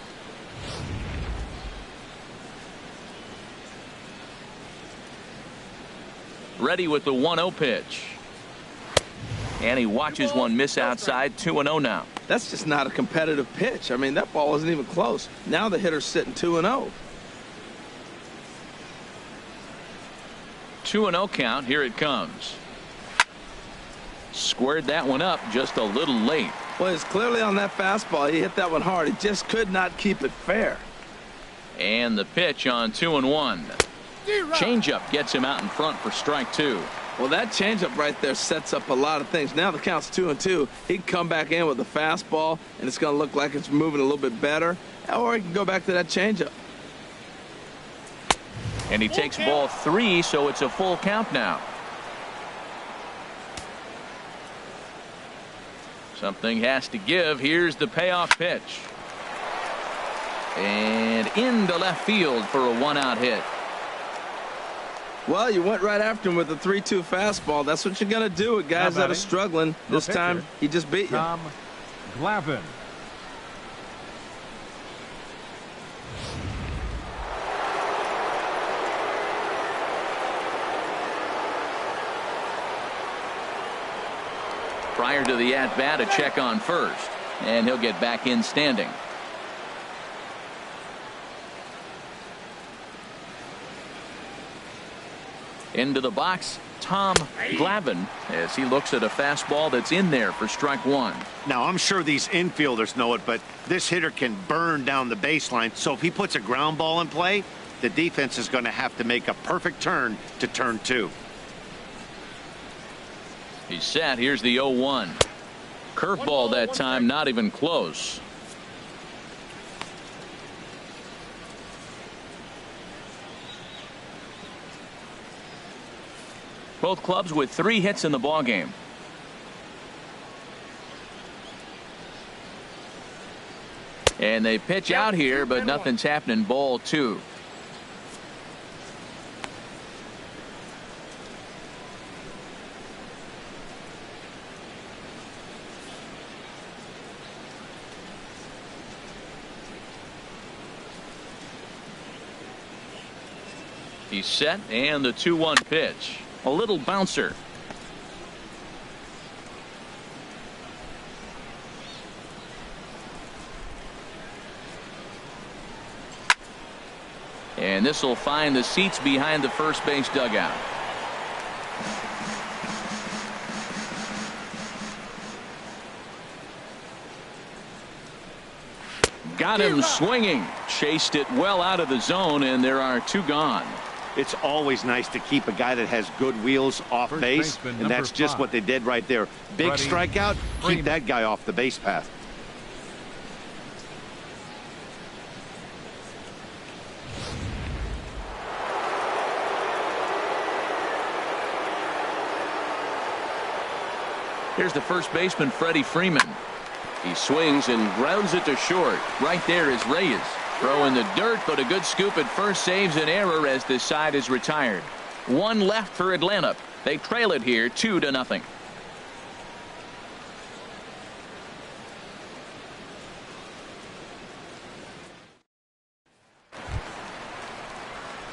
Speaker 1: Ready with the 1-0 pitch. And he watches one miss outside. 2-0 now.
Speaker 4: That's just not a competitive pitch. I mean, that ball wasn't even close. Now the hitter's sitting 2-0.
Speaker 1: 2-0 count. Here it comes. Squared that one up just a little late.
Speaker 4: Well, it's clearly on that fastball. He hit that one hard. He just could not keep it fair.
Speaker 1: And the pitch on 2-1. Changeup gets him out in front for strike 2.
Speaker 4: Well, that changeup right there sets up a lot of things. Now the count's 2-2. He can come back in with a fastball, and it's going to look like it's moving a little bit better. Or he can go back to that changeup.
Speaker 1: And he takes ball 3, so it's a full count now. Something has to give. Here's the payoff pitch. And into left field for a 1-out hit.
Speaker 4: Well, you went right after him with a 3-2 fastball. That's what you're going to do with guys that are struggling. This time, he just beat you.
Speaker 3: Tom Glavine.
Speaker 1: Prior to the at-bat, a check on first. And he'll get back in standing. Into the box, Tom Glavine, as he looks at a fastball that's in there for strike 1.
Speaker 2: Now, I'm sure these infielders know it, but this hitter can burn down the baseline. So if he puts a ground ball in play, the defense is going to have to make a perfect turn to turn 2.
Speaker 1: He's set. Here's the 0-1. Curveball that time, not even close. Both clubs with 3 hits in the ballgame. And they pitch out here, but nothing's happening. Ball 2. He's set, and the 2-1 pitch. A little bouncer. And this will find the seats behind the first base dugout. Got him swinging. Chased it well out of the zone, and there are 2 gone.
Speaker 2: It's always nice to keep a guy that has good wheels off base, and that's just what they did right there. Big strikeout, keep that guy off the base path.
Speaker 1: Here's the first baseman, Freddie Freeman. He swings and grounds it to short. Right there is Reyes. Throw in the dirt, but a good scoop at first saves an error as this side is retired. 1 left for Atlanta. They trail it here 2-0.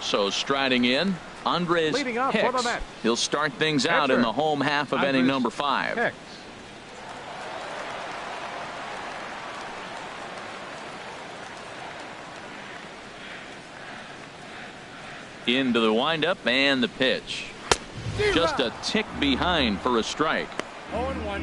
Speaker 1: So striding in, Andres Hicks. He'll start things out in the home half of inning number 5.
Speaker 3: Hicks.
Speaker 1: Into the windup and the pitch. Just a tick behind for a strike.
Speaker 5: 0-1.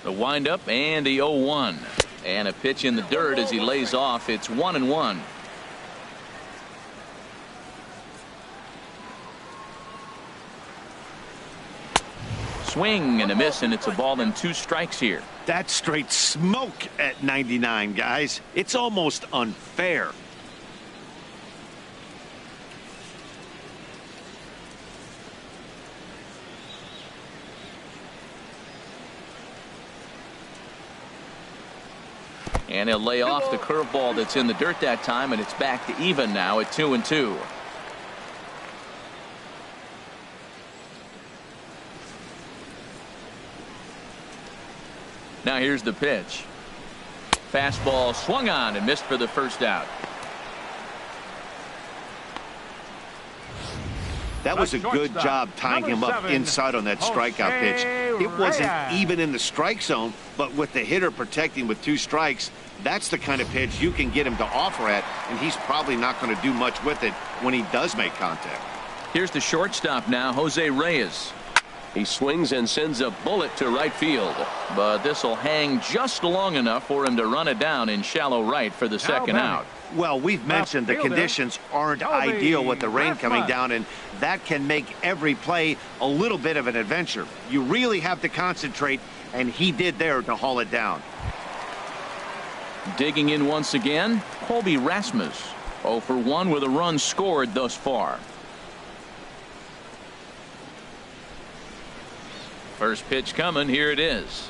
Speaker 1: The windup and the 0-1. And a pitch in the dirt as he lays off. It's 1-1. Swing and a miss, and it's a ball and 2 strikes here.
Speaker 2: That's straight smoke at 99, guys. It's almost unfair.
Speaker 1: And he'll lay off the curveball that's in the dirt that time, and it's back to even now at 2-2. Now here's the pitch. Fastball swung on and missed for the first out.
Speaker 2: That was a good job tying him up inside on that strikeout pitch. It wasn't even in the strike zone, but with the hitter protecting with 2 strikes, That's the kind of pitch you can get him to offer at, and he's probably not going to do much with it when he does make contact.
Speaker 1: Here's the shortstop now, Jose Reyes. He swings and sends a bullet to right field, but this will hang just long enough for him to run it down in shallow right for the second out.
Speaker 2: Well, we've mentioned the conditions aren't ideal with the rain coming down, and that can make every play a little bit of an adventure. You really have to concentrate, and he did there to haul it down.
Speaker 1: Digging in once again, Colby Rasmus. 0 for 1 with a run scored thus far. First pitch coming. Here it is.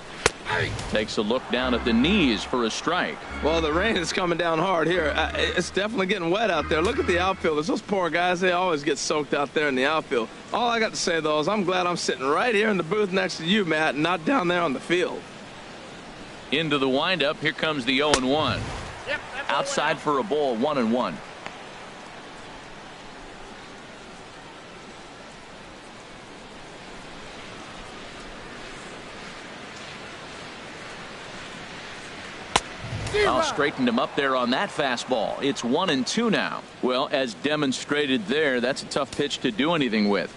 Speaker 1: Takes a look down at the knees for a strike.
Speaker 4: Well, the rain is coming down hard here. It's definitely getting wet out there. Look at the outfielders. Those poor guys, they always get soaked out there in the outfield. All I got to say, though, is I'm glad I'm sitting right here in the booth next to you, Matt, and not down there on the field.
Speaker 1: Into the windup. Here comes the 0-1. Outside for a ball, 1-1. I'll straighten him up there on that fastball. It's 1-2 now. Well, as demonstrated there, that's a tough pitch to do anything with.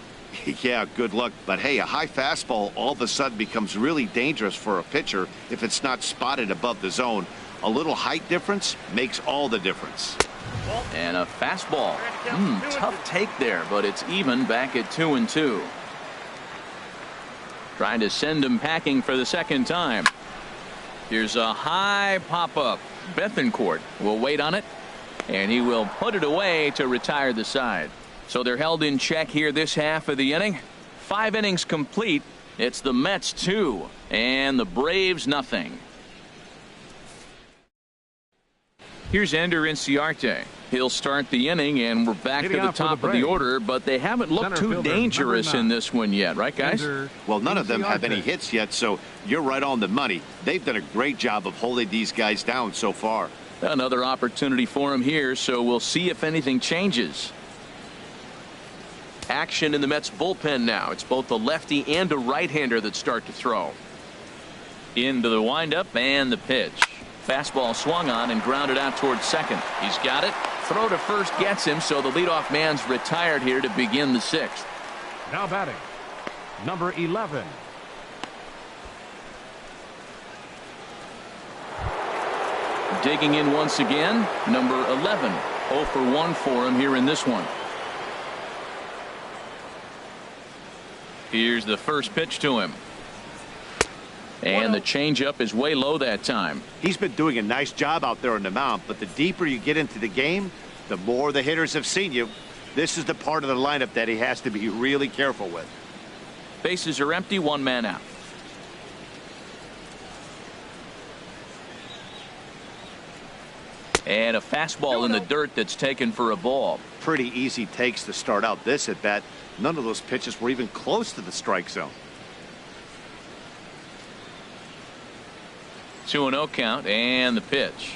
Speaker 2: Yeah, good luck. But hey, a high fastball all of a sudden becomes really dangerous for a pitcher if it's not spotted above the zone. A little height difference makes all the difference.
Speaker 1: And a fastball. Tough take there, but it's even back at 2-2. Trying to send him packing for the second time. Here's a high pop-up. Bethancourt will wait on it, and he will put it away to retire the side. So they're held in check here this half of the inning. 5 innings complete. It's the Mets 2 and the Braves nothing. Here's Ender Inciarte. He'll start the inning, and we're back to the top of the order, but they haven't looked too dangerous in this one yet, right, guys?
Speaker 2: Well, none of them have any hits yet, so you're right on the money. They've done a great job of holding these guys down so far.
Speaker 1: Another opportunity for him here, so we'll see if anything changes. Action in the Mets bullpen now. It's both a lefty and a right-hander that start to throw. Into the windup and the pitch. Fastball swung on and grounded out towards second. He's got it. Throw to first gets him, so the leadoff man's retired here to begin the 6th.
Speaker 3: Now batting, number 11.
Speaker 1: Digging in once again, number 11. 0 for 1 for him here in this one. Here's the first pitch to him. And the changeup is way low that time.
Speaker 2: He's been doing a nice job out there on the mound, but the deeper you get into the game, the more the hitters have seen you. This is the part of the lineup that he has to be really careful with.
Speaker 1: Bases are empty, 1 man out. And a fastball in the dirt that's taken for a ball.
Speaker 2: Pretty easy takes to start out this at bat. None of those pitches were even close to the strike zone.
Speaker 1: 2-0 count, and the pitch.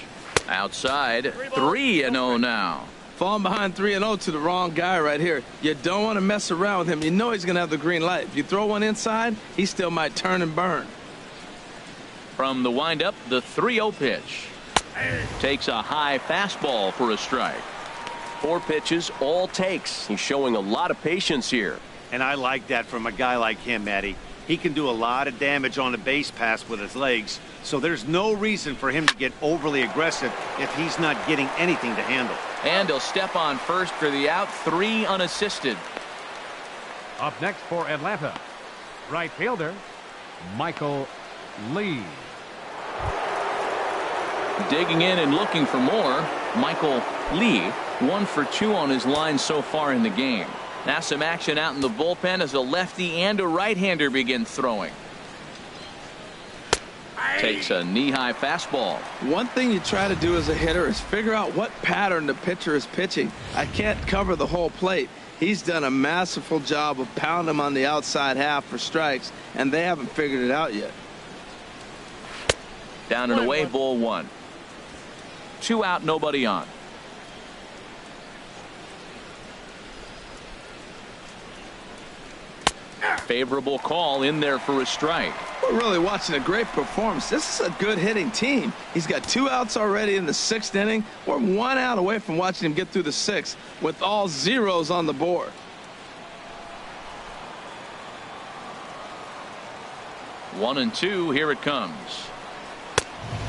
Speaker 1: Outside, 3-0 now.
Speaker 4: Falling behind 3-0 to the wrong guy right here. You don't want to mess around with him. You know he's going to have the green light. If you throw one inside, he still might turn and burn.
Speaker 1: From the windup, the 3-0 pitch. Takes a high fastball for a strike. 4 pitches, all takes. He's showing a lot of patience here.
Speaker 2: And I like that from a guy like him, Matty. He can do a lot of damage on a base pass with his legs, so there's no reason for him to get overly aggressive if he's not getting anything to handle.
Speaker 1: And he'll step on first for the out, 3 unassisted.
Speaker 3: Up next for Atlanta, right fielder Michael Lee.
Speaker 1: Digging in and looking for more, Michael Lee, 1 for 2 on his line so far in the game. Now some action out in the bullpen as a lefty and a right-hander begin throwing. Takes a knee-high fastball.
Speaker 4: One thing you try to do as a hitter is figure out what pattern the pitcher is pitching. I can't cover the whole plate. He's done a masterful job of pounding him on the outside half for strikes, and they haven't figured it out yet.
Speaker 1: Down and away, ball 1. 2 out, nobody on. Favorable call in there for a strike.
Speaker 4: We're really watching a great performance. This is a good hitting team. He's got 2 outs already in the 6th inning. We're 1 out away from watching him get through the 6th with all zeros on the board.
Speaker 1: One and two. Here it comes.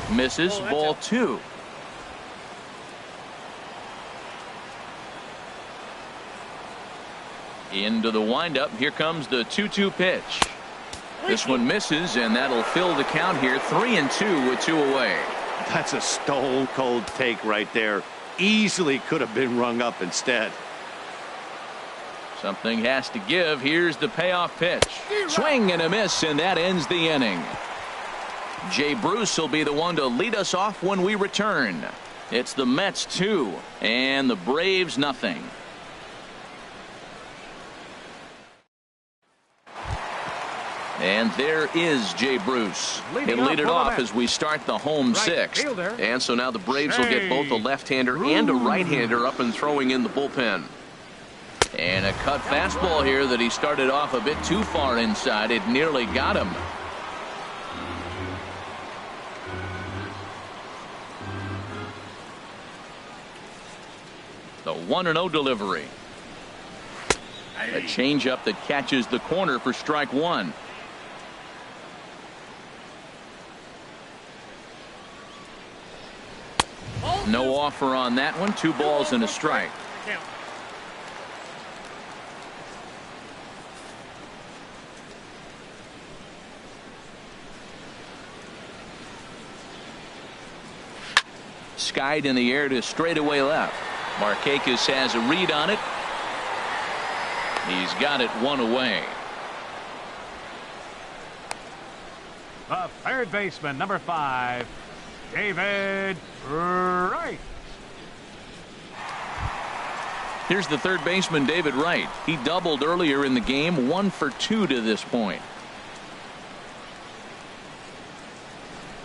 Speaker 1: Misses. Ball 2. Into the windup. Here comes the 2-2 pitch. This one misses, and that'll fill the count here. 3-2 with 2 away.
Speaker 2: That's a stone cold take right there. Easily could have been rung up instead.
Speaker 1: Something has to give. Here's the payoff pitch. Swing and a miss, and that ends the inning. Jay Bruce will be the one to lead us off when we return. It's the Mets 2 and the Braves nothing. And there is Jay Bruce. He'll lead it off as we start the home 6th.
Speaker 5: And so now the Braves will get both a left-hander and a right-hander up and throwing in the bullpen.
Speaker 1: And a cut fastball here that he started off a bit too far inside. It nearly got him. The 1-0 delivery. A changeup that catches the corner for strike 1. No offer on that one. 2 balls and a strike. Skied in the air to straightaway left. Markakis has a read on it. He's got it 1 away.
Speaker 3: The third baseman, number 5, David Wright.
Speaker 1: Here's the third baseman, David Wright. He doubled earlier in the game, 1 for 2 to this point.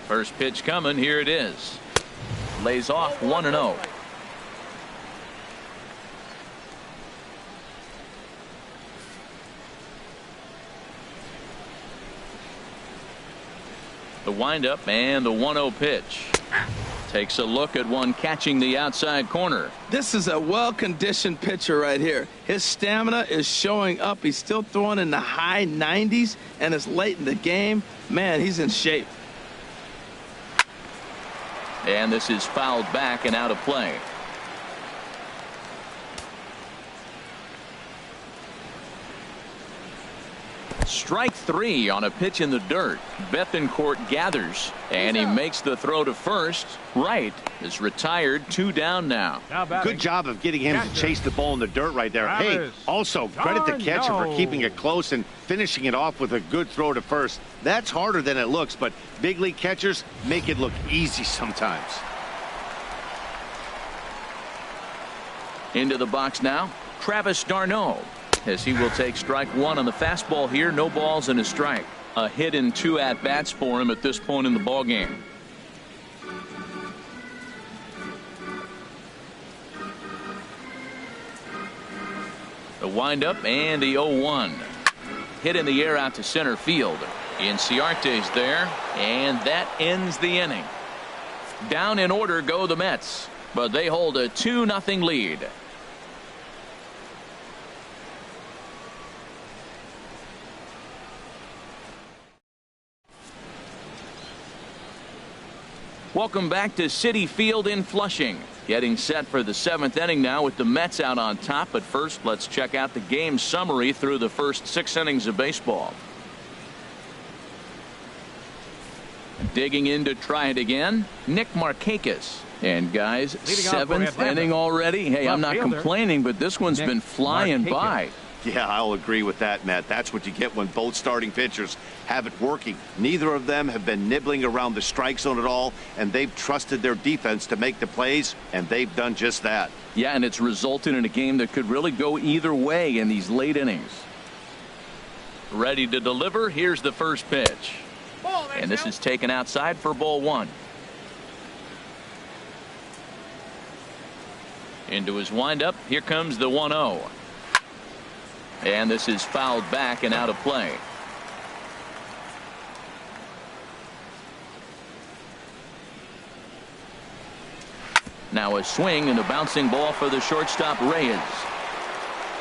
Speaker 1: First pitch coming. Here it is. Lays off 1-0. The windup and the 1-0 pitch. Takes a look at one catching the outside corner.
Speaker 4: This is a well-conditioned pitcher right here. His stamina is showing up. He's still throwing in the high 90s, and it's late in the game. Man, he's in shape.
Speaker 1: And this is fouled back and out of play. Strike 3 on a pitch in the dirt. Bethancourt gathers, and he makes the throw to first. Wright is retired, 2 down now.
Speaker 2: Good job of getting him to chase the ball in the dirt right there. Hey, also credit the catcher for keeping it close and finishing it off with a good throw to first. That's harder than it looks, but big league catchers make it look easy sometimes.
Speaker 1: Into the box now, Travis d'Arnaud, as he will take strike 1 on the fastball here. No balls and a strike. A hit in 2 at-bats for him at this point in the ballgame. The windup and the 0-1. Hit in the air out to center field. Inciarte's there, and that ends the inning. Down in order go the Mets, but they hold a 2-0 lead. Welcome back to Citi Field in Flushing. Getting set for the 7th inning now with the Mets out on top. But first, let's check out the game summary through the first 6 innings of baseball. Digging in to try it again, Nick Markakis. And guys, 7th inning already. Hey, I'm not complaining, but this one's been flying by.
Speaker 2: Yeah, I'll agree with that, Matt. That's what you get when both starting pitchers have it working. Neither of them have been nibbling around the strike zone at all, and they've trusted their defense to make the plays, and they've done just that.
Speaker 1: Yeah, and it's resulted in a game that could really go either way in these late innings. Ready to deliver. Here's the first pitch. And this is taken outside for ball 1. Into his windup. Here comes the 1-0. And this is fouled back and out of play. Now a swing and a bouncing ball for the shortstop Reyes.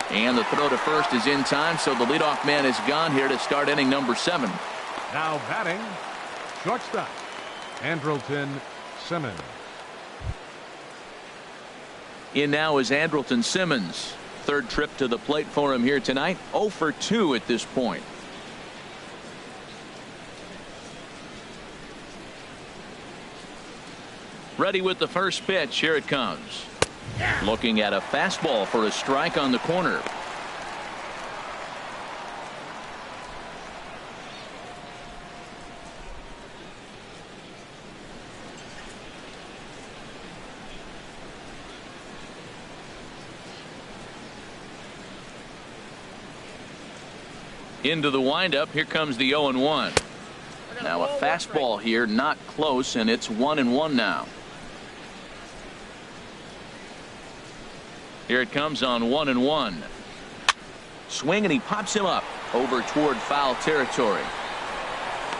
Speaker 1: And the throw to first is in time, so the leadoff man is gone here to start inning number 7.
Speaker 3: Now batting, shortstop, Andrelton Simmons.
Speaker 1: In now is Andrelton Simmons. Third trip to the plate for him here tonight. 0 for 2 at this point. Ready with the first pitch. Here it comes. Looking at a fastball for a strike on the corner. Into the windup. Here comes the 0-1. Now a fastball here, not close, and it's 1-1 now. Here it comes on 1-1. Swing, and he pops him up over toward foul territory.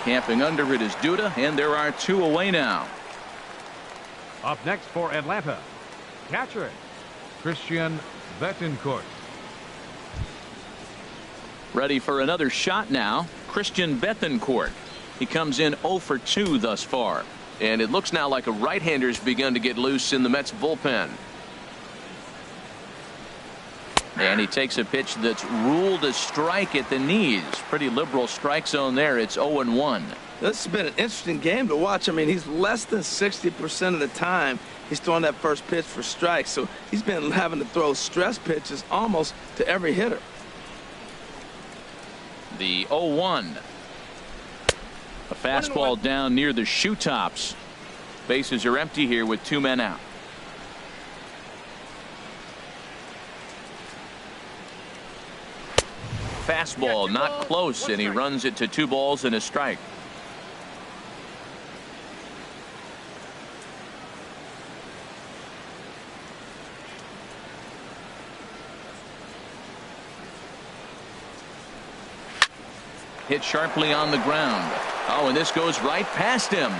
Speaker 1: Camping under it is Duda, and there are 2 away now.
Speaker 3: Up next for Atlanta, catcher Christian Betancourt.
Speaker 1: Ready for another shot now. Christian Betancourt. He comes in 0 for 2 thus far. And it looks now like a right-hander's begun to get loose in the Mets bullpen. And he takes a pitch that's ruled a strike at the knees. Pretty liberal strike zone there. It's 0-1.
Speaker 4: This has been an interesting game to watch. I mean, he's less than 60% of the time he's throwing that first pitch for strikes. So he's been having to throw stress pitches almost to every hitter.
Speaker 1: The 0-1. A fastball down near the shoe tops. Bases are empty here with 2 men out. Fastball not close, and he runs it to 2 balls and a strike. Hit sharply on the ground. Oh, and this goes right past him.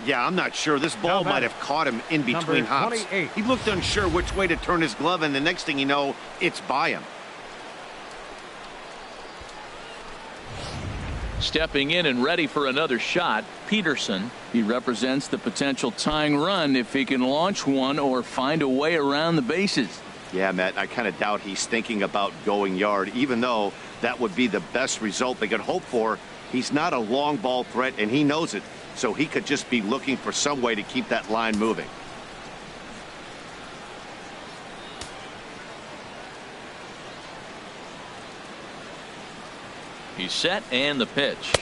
Speaker 2: Yeah, I'm not sure. This ball might have caught him in between hops. He looked unsure which way to turn his glove, and the next thing you know, it's by him.
Speaker 1: Stepping in and ready for another shot, Peterson. He represents the potential tying run if he can launch one or find a way around the bases.
Speaker 2: Yeah, Matt, I kind of doubt he's thinking about going yard, even though that would be the best result they could hope for. He's not a long ball threat, and he knows it. So he could just be looking for some way to keep that line moving.
Speaker 1: He's set, and the pitch.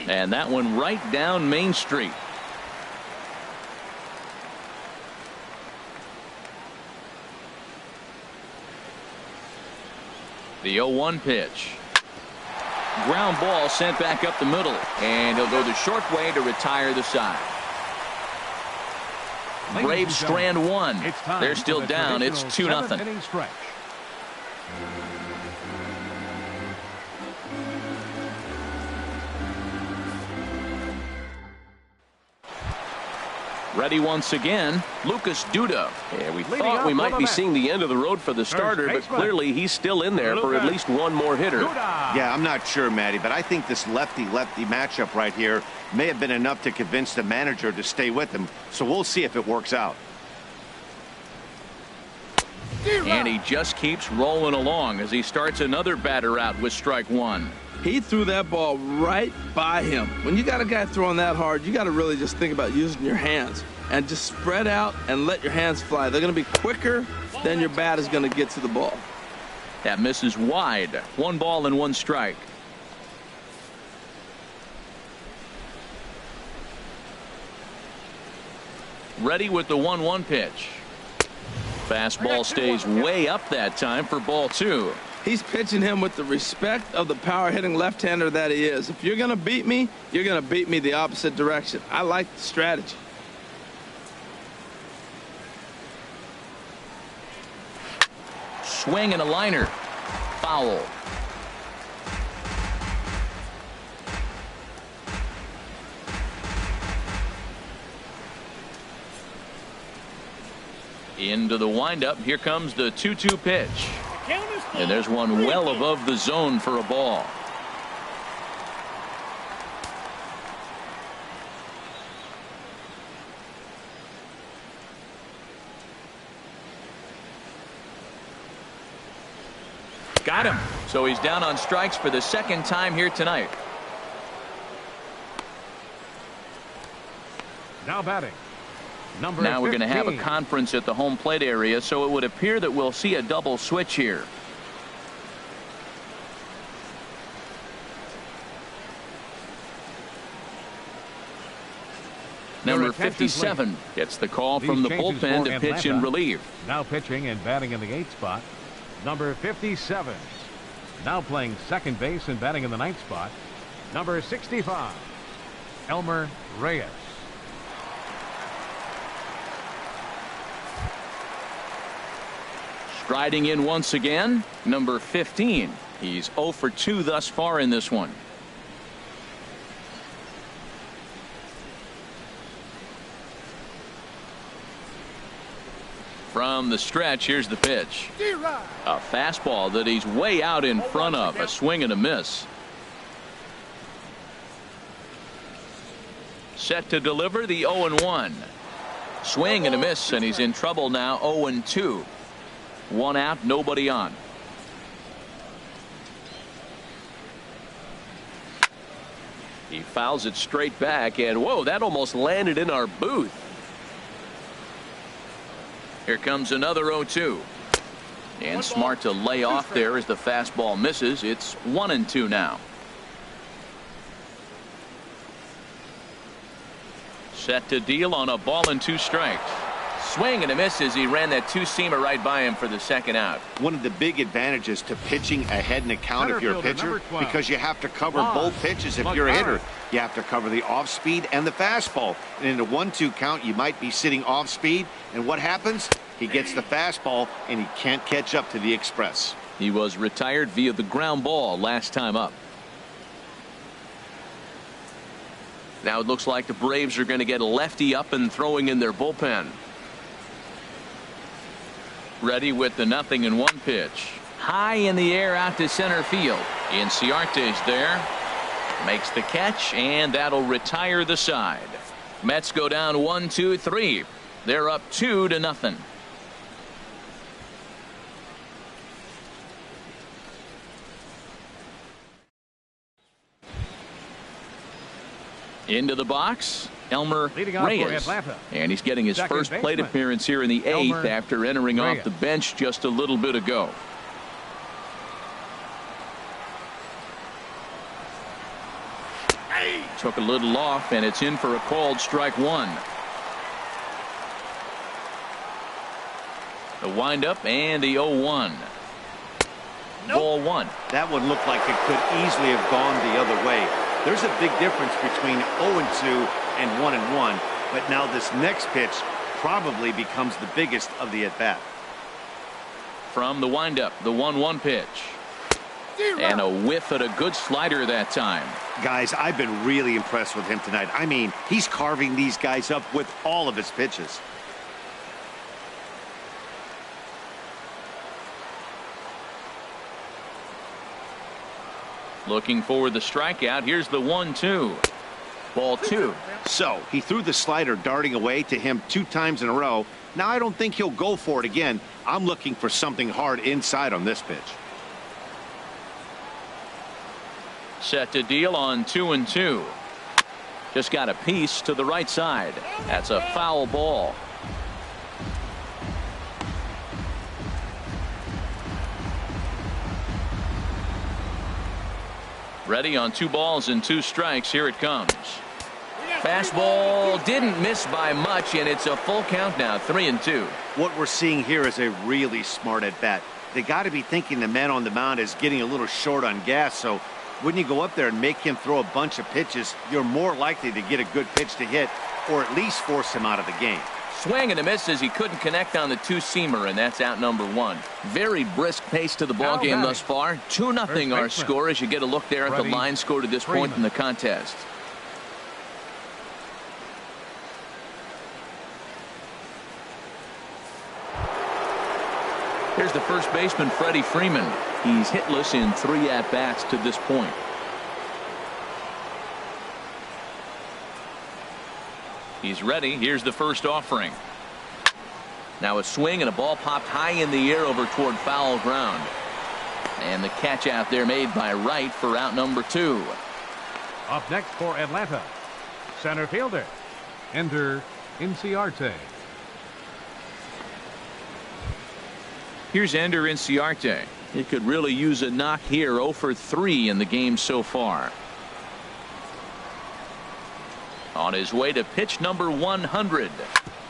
Speaker 1: And that one right down Main Street. The 0-1 pitch. Ground ball sent back up the middle, and he'll go the short way to retire the side. Braves strand 1. They're still down. It's 2-0. Ready once again, Lucas Duda.
Speaker 5: Yeah, we thought we might be seeing the end of the road for the starter, but clearly he's still in there for at least one more hitter.
Speaker 2: Yeah, I'm not sure, Matty, but I think this lefty-lefty matchup right here may have been enough to convince the manager to stay with him. So we'll see if it works out.
Speaker 1: And he just keeps rolling along as he starts another batter out with strike 1.
Speaker 4: He threw that ball right by him. When you got a guy throwing that hard, you got to really just think about using your hands and just spread out and let your hands fly. They're going to be quicker than your bat is going to get to the ball.
Speaker 1: That misses wide. 1 ball and 1 strike. Ready with the 1-1 pitch. Fastball stays way up that time for ball 2.
Speaker 4: He's pitching him with the respect of the power-hitting left-hander that he is. If you're going to beat me, you're going to beat me the opposite direction. I like the strategy.
Speaker 1: swing and a liner. Foul. Into the windup. Here comes the 2-2 pitch. And there's one well above the zone for a ball. Got him. So he's down on strikes for the second time here tonight.
Speaker 3: Now batting. Number
Speaker 1: Now we're
Speaker 3: 15.
Speaker 1: going to have a conference at the home plate area, so it would appear that we'll see a double switch here. Number 57 gets the call from the bullpen to pitch in relief.
Speaker 3: Now pitching and batting in the 8th spot. Number 57. Now playing second base and batting in the 9th spot. Number 65. Elmer Reyes.
Speaker 1: Striding in once again, number 15. He's 0 for 2 thus far in this one. From the stretch, here's the pitch. A fastball that he's way out in front of. A swing and a miss. Set to deliver the 0-1. Swing and a miss, and he's in trouble now. 0-2. 1 out, nobody on. He fouls it straight back, and whoa, that almost landed in our booth. Here comes another 0-2. And smart to lay off there as the fastball misses. It's 1-2 now. Set to deal on a ball and 2 strikes. Swing and a miss as he ran that 2-seamer right by him for the second out.
Speaker 2: One of the big advantages to pitching ahead in a count if you're a pitcher, because you have to cover both pitches if you're a hitter. You have to cover the off speed and the fastball. And in a 1-2 count, you might be sitting off speed. And what happens? He gets the fastball and he can't catch up to the express.
Speaker 1: He was retired via the ground ball last time up. Now it looks like the Braves are going to get a lefty up and throwing in their bullpen. Ready with the 0-1 pitch. High in the air out to center field. Inciarte's there. Makes the catch, and that'll retire the side. Mets go down 1-2-3. They're up 2-0. Into the box, Elmer Reyes. And he's getting his first plate appearance here in the 8th after entering off the bench just a little bit ago. Took a little off, and it's in for a called strike 1. The windup and the 0-1. Ball 1.
Speaker 2: That one looked like it could easily have gone the other way. There's a big difference between 0-2 and 1-1, but now this next pitch probably becomes the biggest of the at-bat.
Speaker 1: From the windup, the 1-1 pitch. And a whiff at a good slider that time.
Speaker 2: Guys, I've been really impressed with him tonight. I mean, he's carving these guys up with all of his pitches.
Speaker 1: Looking for the strikeout. Here's the 1-2. Ball 2.
Speaker 2: So he threw the slider darting away to him 2 times in a row. Now I don't think he'll go for it again. I'm looking for something hard inside on this pitch.
Speaker 1: Set to deal on 2-2. Just got a piece to the right side. That's a foul ball. Ready on 2 balls and 2 strikes. Here it comes. Fastball didn't miss by much, and it's a full count now. 3-2.
Speaker 2: What we're seeing here is a really smart at bat. They got to be thinking the man on the mound is getting a little short on gas, so when you go up there and make him throw a bunch of pitches, you're more likely to get a good pitch to hit or at least force him out of the game.
Speaker 1: Swing and a miss as he couldn't connect on the two-seamer, and that's out number one. Very brisk pace to the ball game thus far. 2-0 our score as you get a look there at the line score to this point in the contest. Here's the first baseman, Freddie Freeman. He's hitless in 3 at-bats to this point. He's ready. Here's the first offering. Now a swing and a ball popped high in the air over toward foul ground. And the catch out there made by Wright for out number 2.
Speaker 3: Up next for Atlanta, center fielder, Ender Inciarte.
Speaker 1: Here's Ender Inciarte. He could really use a knock here. 0 for 3 in the game so far. On his way to pitch number 100.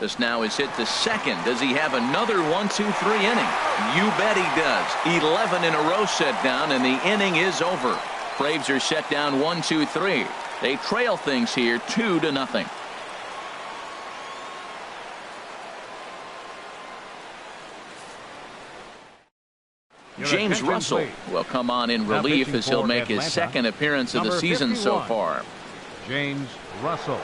Speaker 1: This now is hit to second. Does he have another 1-2-3 inning? You bet he does. 11 in a row set down, and the inning is over. Braves are set down 1-2-3. They trail things here 2-0. James Russell will come on in relief as he'll make his second appearance of the season so far.
Speaker 3: James Russell.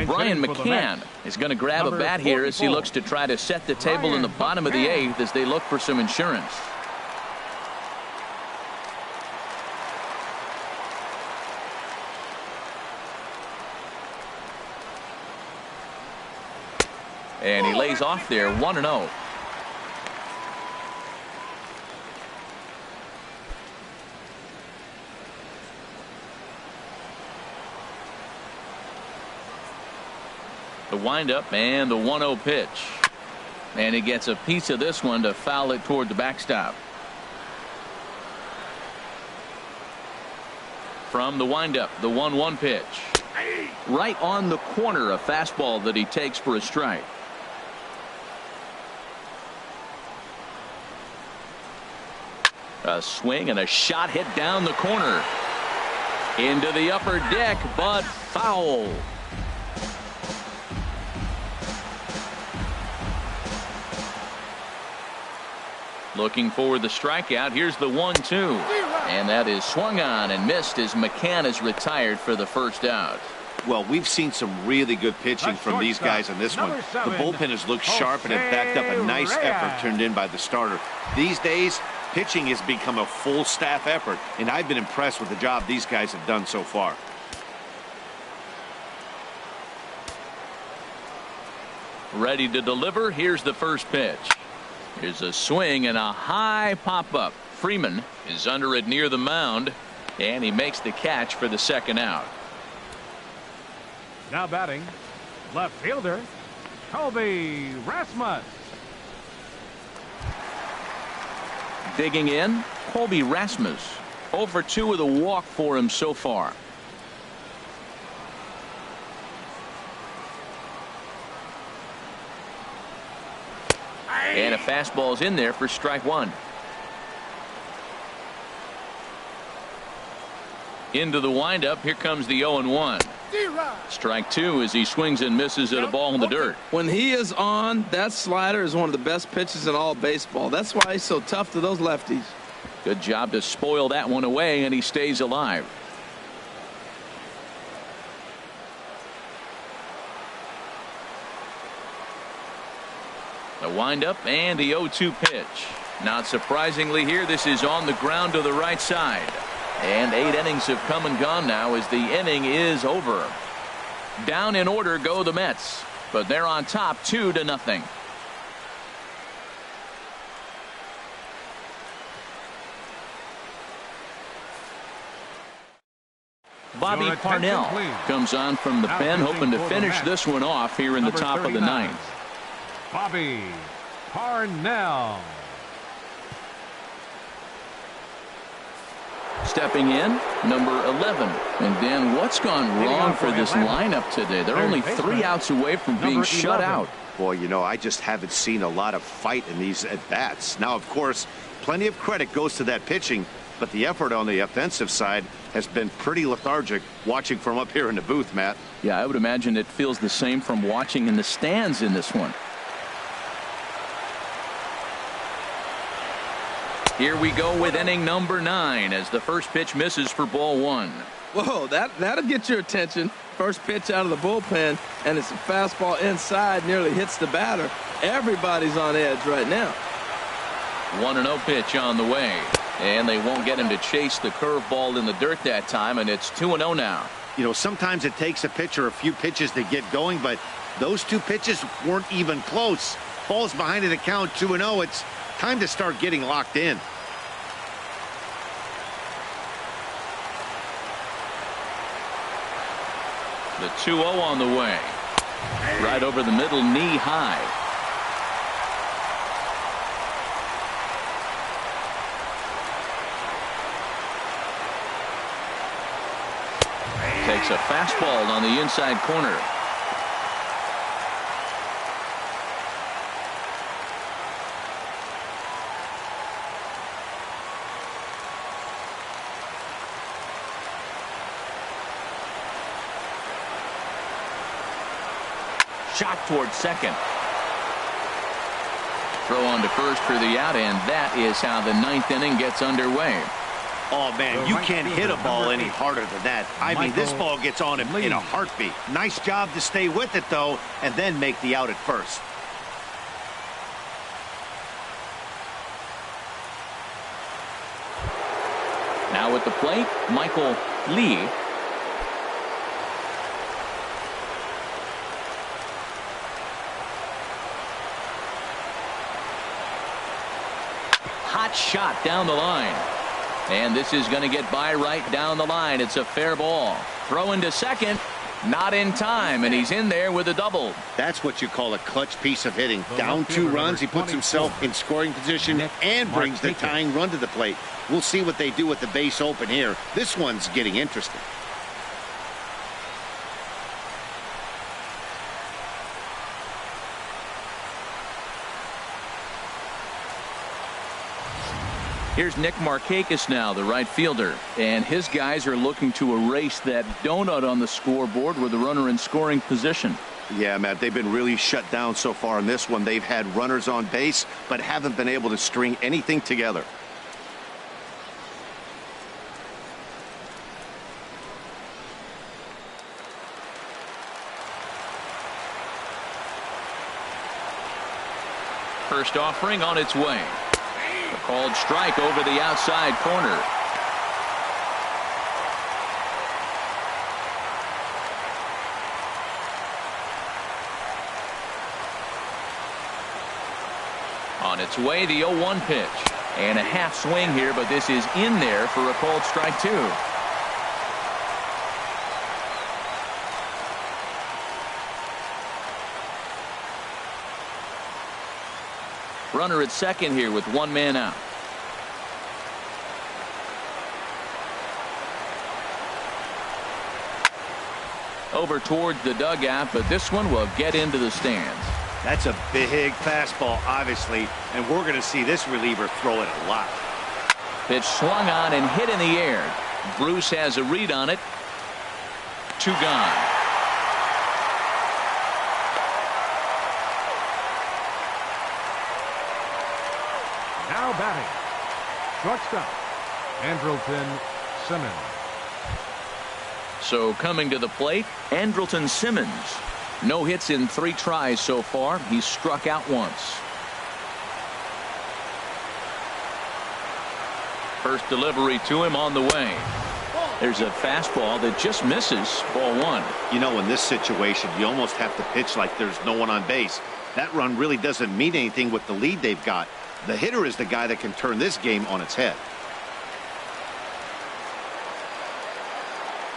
Speaker 1: Brian McCann is going to grab a bat here as he looks to try to set the table in the bottom of the 8th as they look for some insurance. And he lays off there 1-0. The windup and the 1-0 pitch. And he gets a piece of this one to foul it toward the backstop. From the windup, the 1-1 pitch. Right on the corner, a fastball that he takes for a strike. A swing and a shot hit down the corner. Into the upper deck, but foul. Looking for the strikeout. Here's the 1-2. And that is swung on and missed as McCann is retired for the first out.
Speaker 2: Well, we've seen some really good pitching from these guys on this one. The bullpen has looked sharp and it backed up a nice effort turned in by the starter. These days, pitching has become a full staff effort, and I've been impressed with the job these guys have done so far.
Speaker 1: Ready to deliver. Here's the first pitch. Here's a swing and a high pop-up. Freeman is under it near the mound, and he makes the catch for the second out.
Speaker 3: Now batting, left fielder, Colby Rasmus.
Speaker 1: Digging in, Colby Rasmus. 0 for 2 with a walk for him so far. And a fastball's in there for strike 1. Into the windup. Here comes the 0-1. Strike 2 as he swings and misses at a ball in the dirt.
Speaker 4: When he is on, that slider is one of the best pitches in all baseball. That's why he's so tough to those lefties.
Speaker 1: Good job to spoil that one away, and he stays alive. The windup and the 0-2 pitch. Not surprisingly here, this is on the ground to the right side. And 8 innings have come and gone now as the inning is over. Down in order go the Mets, but they're on top 2-0. Bobby Parnell comes on from the pen, hoping to finish this one off here in the top of the 9th.
Speaker 3: Bobby Parnell.
Speaker 1: Stepping in, number 11. And Dan, what's gone wrong for this lineup today? They're only 3 outs away from being shut out.
Speaker 2: Boy, you know, I just haven't seen a lot of fight in these at-bats. Now, of course, plenty of credit goes to that pitching, but the effort on the offensive side has been pretty lethargic watching from up here in the booth, Matt.
Speaker 1: Yeah, I would imagine it feels the same from watching in the stands in this one. Here we go with inning number 9 as the first pitch misses for ball 1.
Speaker 4: Whoa, that'll get your attention. First pitch out of the bullpen, and it's a fastball inside, nearly hits the batter. Everybody's on edge right now.
Speaker 1: 1-0 pitch on the way, and they won't get him to chase the curveball in the dirt that time, and it's 2-0 now.
Speaker 2: You know, sometimes it takes a pitcher a few pitches to get going, but those 2 pitches weren't even close. Falls behind in the count, 2-0. It's time to start getting locked in.
Speaker 1: The 2-0 on the way. Right over the middle, knee high. Takes a fastball on the inside corner. Shot towards second. Throw on to first for the out, and that is how the 9th inning gets underway.
Speaker 2: Oh, man, you can't hit a ball any harder than that. I mean, this ball gets on him in a heartbeat. Nice job to stay with it, though, and then make the out at first.
Speaker 1: Now at the plate, Michael Lee. Hot shot down the line. And this is going to get by right down the line. It's a fair ball. Throw into second. Not in time, and he's in there with a double.
Speaker 2: That's what you call a clutch piece of hitting. Down 2 runs, he puts himself in scoring position and brings the tying run to the plate. We'll see what they do with the base open here. This one's getting interesting.
Speaker 1: Here's Nick Markakis now, the right fielder, and his guys are looking to erase that donut on the scoreboard with the runner in scoring position.
Speaker 2: Yeah, Matt, they've been really shut down so far in this one. They've had runners on base, but haven't been able to string anything together.
Speaker 1: First offering on its way. A called strike over the outside corner. On its way, the 0-1 pitch. And a half swing here, but this is in there for a called strike 2. Runner at second here with 1 man out. Over towards the dugout, but this one will get into the stands.
Speaker 2: That's a big fastball, obviously, and we're going to see this reliever throw it a lot.
Speaker 1: Pitch swung on and hit in the air. Bruce has a read on it. 2 gone.
Speaker 3: Now batting, shortstop, Andrelton Simmons.
Speaker 1: So coming to the plate, Andrelton Simmons. No hits in 3 tries so far. He's struck out once. First delivery to him on the way. There's a fastball that just misses. Ball 1.
Speaker 2: You know, in this situation, you almost have to pitch like there's no one on base. That run really doesn't mean anything with the lead they've got. The hitter is the guy that can turn this game on its head.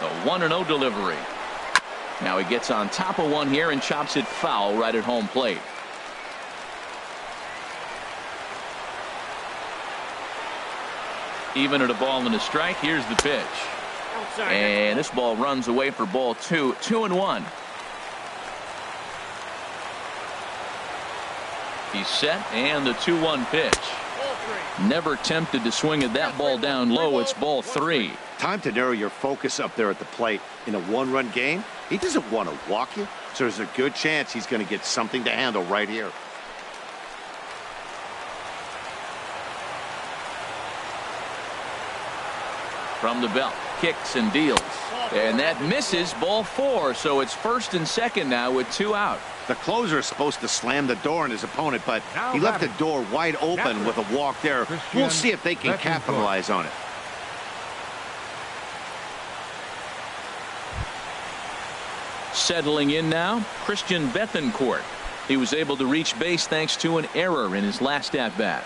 Speaker 1: The 1-0 delivery. Now he gets on top of one here and chops it foul right at home plate. Even at a ball and a strike. Here's the pitch. And this ball runs away for ball 2. 2-1. He's set, and the 2-1 pitch. Never tempted to swing at that ball down low. It's ball 3.
Speaker 2: Time to narrow your focus up there at the plate. In a one-run game, he doesn't want to walk you, so there's a good chance he's going to get something to handle right here.
Speaker 1: From the belt, kicks and deals. And that misses, ball 4. So it's first and second now with 2 out.
Speaker 2: The closer is supposed to slam the door on his opponent, but he left the door wide open with a walk there. We'll see if they can capitalize on it.
Speaker 1: Settling in now, Christian Bethancourt. He was able to reach base thanks to an error in his last at-bat.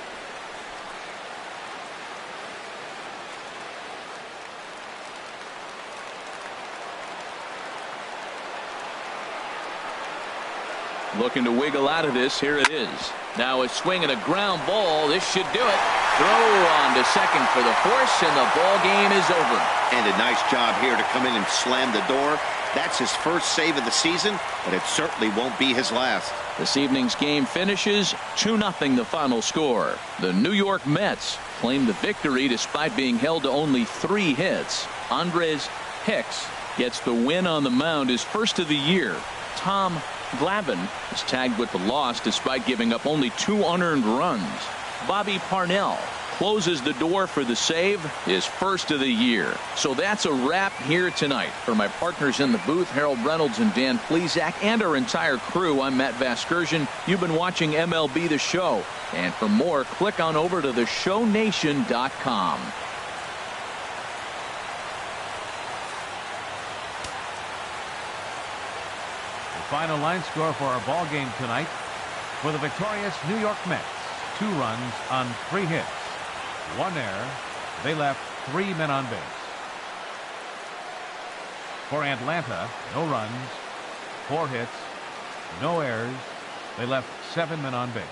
Speaker 1: Looking to wiggle out of this. Here it is. Now a swing and a ground ball. This should do it. Throw on to second for the force, and the ball game is over.
Speaker 2: And a nice job here to come in and slam the door. That's his first save of the season, but it certainly won't be his last.
Speaker 1: This evening's game finishes 2-0 the final score. The New York Mets claim the victory despite being held to only 3 hits. Andres Hicks gets the win on the mound, his first of the year. Tom Glavine is tagged with the loss despite giving up only 2 unearned runs. Bobby Parnell closes the door for the save, his first of the year. So that's a wrap here tonight. For my partners in the booth, Harold Reynolds and Dan Plesac, and our entire crew, I'm Matt Vasgersian. You've been watching MLB The Show. And for more, click on over to theshownation.com.
Speaker 3: Final line score for our ball game tonight. For the victorious New York Mets, 2 runs on 3 hits, 1 error. They left 3 men on base. For Atlanta, no runs, 4 hits, no errors. They left 7 men on base.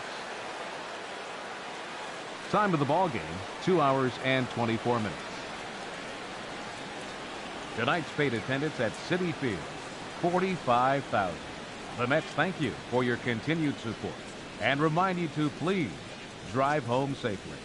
Speaker 3: Time of the ball game, 2 hours and 24 minutes. Tonight's paid attendance at Citi Field, 45,000. The Mets thank you for your continued support and remind you to please drive home safely.